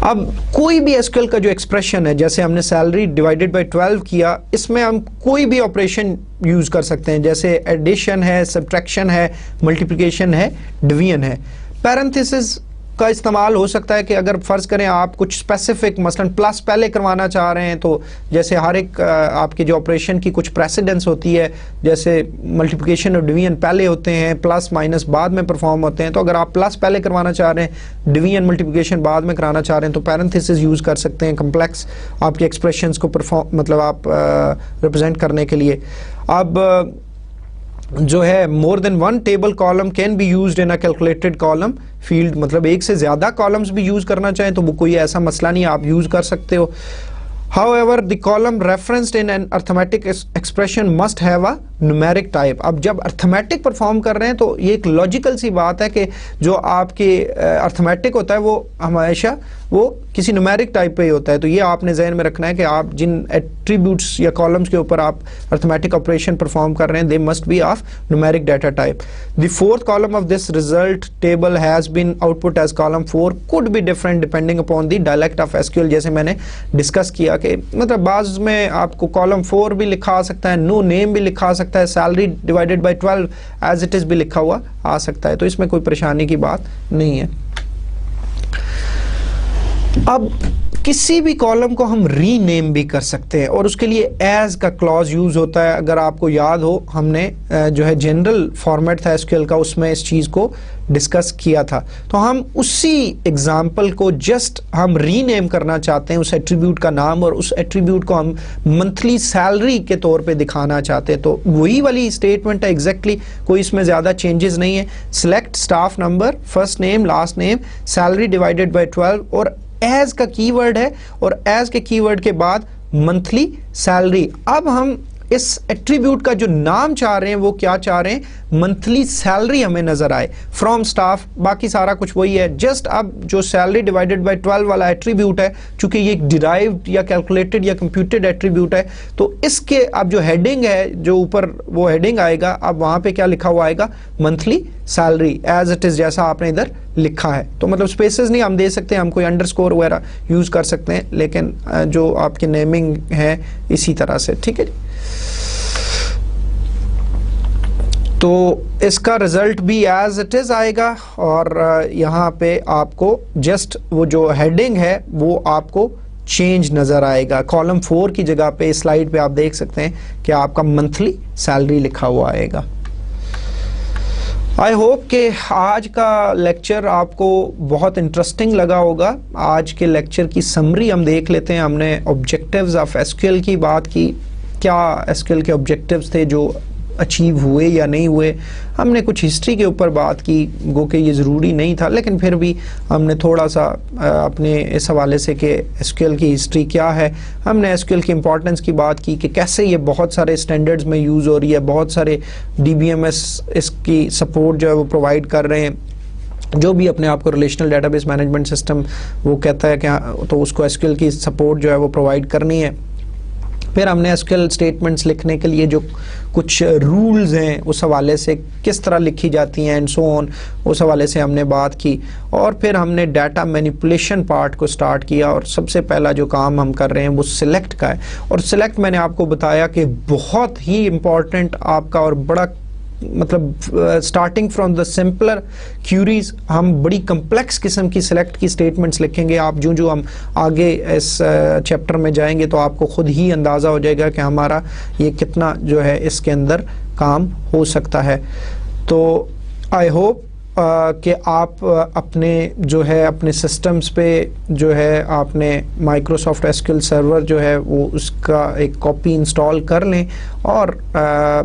اب کوئی بھی ایس کیو ایل کا جو ایکسپریشن ہے جیسے ہم نے سیلری ڈیوائڈیڈ بائی 12 کیا, اس میں ہم کوئی بھی آپریشن یوز کر سکتے ہیں جیسے ایڈیشن ہے, سبٹریکشن ہے, ملٹیپلیکیشن ہے, ڈویژن ہے. پیرنتھیسز کا استعمال ہو سکتا ہے کہ اگر فرض کریں آپ کچھ اسپیسیفک مثلا پلس پہلے کروانا چاہ رہے ہیں تو جیسے ہر ایک آپ کے جو آپریشن کی کچھ پریسیڈنس ہوتی ہے, جیسے ملٹیپلیکیشن اور ڈویژن پہلے ہوتے ہیں, پلس مائنس بعد میں پرفارم ہوتے ہیں, تو اگر آپ پلس پہلے کروانا چاہ رہے ہیں, ڈویژن ملٹیپلیکیشن بعد میں کرانا چاہ رہے ہیں, تو پیرنتھیسس یوز کر سکتے ہیں کمپلیکس آپ کے ایکسپریشنس کو مطلب آپ ریپرزینٹ کرنے کے لیے. اب جو ہے more than one table column can be used in a calculated column field, مطلب ایک سے زیادہ کالمز بھی یوز کرنا چاہیں تو وہ کوئی ایسا مسئلہ نہیں, آپ یوز کر سکتے ہو. However, the column referenced in an arithmetic expression must have a numeric type. اب جب arithmetic پرفارم کر رہے ہیں تو یہ ایک لاجیکل سی بات ہے کہ جو آپ کے arithmetic ہوتا ہے وہ ہمیشہ وہ کسی numeric type پہ ہی ہوتا ہے. تو یہ آپ نے ذہن میں رکھنا ہے کہ آپ جن attributes یا columns کے اوپر آپ arithmetic operation پرفارم کر رہے ہیں they must be of numeric data type. The fourth column of this result table has been output as column 4 could be different depending upon the dialect of SQL. جیسے میں نے discuss کیا کہ مطلب بعض میں آپ کو کالم 4 بھی لکھا سکتا ہے, نو نیم بھی لکھا سکتا ہے, salary divided by 12 as it از بھی لکھا ہوا آ سکتا ہے, تو اس میں کوئی پریشانی کی بات نہیں ہے. اب کسی بھی کالم کو ہم ری نیم بھی کر سکتے ہیں اور اس کے لیے ایز کا کلاز یوز ہوتا ہے. اگر آپ کو یاد ہو ہم نے جو ہے جنرل فارمیٹ تھا ایس کیو ایل کا, اس میں اس چیز کو ڈسکس کیا تھا. تو ہم اسی ایگزامپل کو جسٹ ہم ری نیم کرنا چاہتے ہیں, اس ایٹریبیوٹ کا نام, اور اس ایٹریبیوٹ کو ہم منتھلی سیلری کے طور پہ دکھانا چاہتے ہیں. تو وہی والی اسٹیٹمنٹ ہے ایگزیکٹلی, کوئی اس میں زیادہ چینجز نہیں ہے. Select staff number, first name, last name, salary divided by 12, اور ایز کا کی ورڈ ہے, اور ایز کے کی ورڈ کے بعد منتھلی سیلری. اب ہم اس ایٹریبیوٹ کا جو نام چاہ رہے ہیں وہ کیا چاہ رہے ہیں, منتھلی سیلری ہمیں نظر آئے فرام اسٹاف. باقی سارا کچھ وہی ہے, جسٹ اب جو سیلری ڈیوائیڈڈ بائی 12 والا ایٹریبیوٹ ہے, چونکہ یہ ایک ڈیرائیوڈ یا کیلکولیٹڈ یا کمپیوٹڈ ایٹریبیوٹ ہے, تو اس کے اب جو ہیڈنگ ہے, جو اوپر وہ ہیڈنگ آئے گا, اب وہاں پہ کیا لکھا ہوا آئے گا, monthly salary as it is, جیسا آپ نے ادھر لکھا ہے. تو مطلب اسپیسز نہیں ہم دے سکتے, ہم کوئی انڈرسکور وغیرہ یوز کر سکتے ہیں, لیکن جو آپ کے نیمنگ ہے اسی طرح سے. ٹھیک ہے جی. تو اس کا رزلٹ بھی ایز اٹ از آئے گا, اور یہاں پہ آپ کو جسٹ وہ جو ہیڈنگ ہے وہ آپ کو چینج نظر آئے گا. کالم 4 کی جگہ پہ سلائیڈ پہ آپ دیکھ سکتے ہیں کہ آپ کا منتھلی سیلری لکھا ہوا آئے گا. آئی ہوپ کہ آج کا لیکچر آپ کو بہت انٹرسٹنگ لگا ہوگا. آج کے لیکچر کی سمری ہم دیکھ لیتے ہیں. ہم نے objectives of S Q L کی بات کی, کیا ایس کیو ایل کے آبجیکٹیوز تھے جو اچیو ہوئے یا نہیں ہوئے. ہم نے کچھ ہسٹری کے اوپر بات کی, گو کہ یہ ضروری نہیں تھا, لیکن پھر بھی ہم نے تھوڑا سا اپنے اس حوالے سے کہ ایس کیو ایل کی ہسٹری کیا ہے, ہم نے ایس کیو ایل کی امپورٹنس کی بات کی کہ کیسے یہ بہت سارے اسٹینڈرڈز میں یوز ہو رہی ہے, بہت سارے ڈی بی ایم ایس اس کی سپورٹ جو ہے وہ پرووائڈ کر رہے ہیں. جو بھی اپنے آپ کو relational data base management system وہ کہتا ہے کہ تو اس کو ایس کیو ایل کی سپورٹ جو ہے وہ پرووائڈ کرنی ہے. پھر ہم نے ایس کیو ایل اسٹیٹمنٹس لکھنے کے لیے جو کچھ رولز ہیں اس حوالے سے کس طرح لکھی جاتی ہیں اینڈ سو آن, اس حوالے سے ہم نے بات کی. اور پھر ہم نے ڈیٹا مینیپولیشن پارٹ کو سٹارٹ کیا, اور سب سے پہلا جو کام ہم کر رہے ہیں وہ سلیکٹ کا ہے. اور سلیکٹ میں نے آپ کو بتایا کہ بہت ہی امپورٹنٹ آپ کا اور بڑا مطلب اسٹارٹنگ فرام دا سمپلر کیوریز ہم بڑی کمپلیکس قسم کی سلیکٹ کی اسٹیٹمنٹس لکھیں گے. آپ جو ہم آگے اس چیپٹر میں جائیں گے تو آپ کو خود ہی اندازہ ہو جائے گا کہ ہمارا یہ کتنا جو ہے اس کے اندر کام ہو سکتا ہے. تو آئی ہوپ کہ آپ اپنے جو ہے اپنے سسٹمز پہ جو ہے آپ نے Microsoft S Q L server جو ہے وہ اس کا ایک کاپی انسٹال کر لیں, اور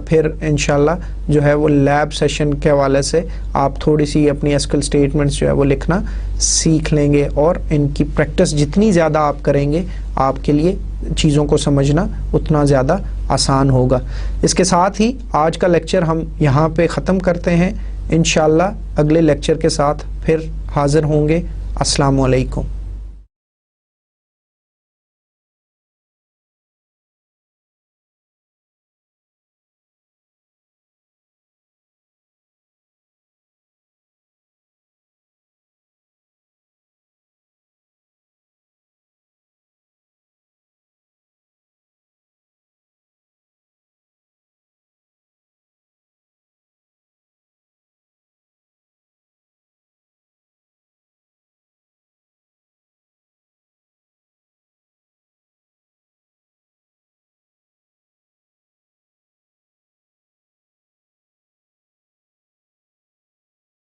پھر انشاءاللہ جو ہے وہ لیب سیشن کے حوالے سے آپ تھوڑی سی اپنی ایس کیو ایل اسٹیٹمنٹس جو ہے وہ لکھنا سیکھ لیں گے, اور ان کی پریکٹس جتنی زیادہ آپ کریں گے آپ کے لیے چیزوں کو سمجھنا اتنا زیادہ آسان ہوگا. اس کے ساتھ ہی آج کا لیکچر ہم یہاں پہ ختم کرتے ہیں. انشاءاللہ اگلے لیکچر کے ساتھ پھر حاضر ہوں گے. السلام علیکم.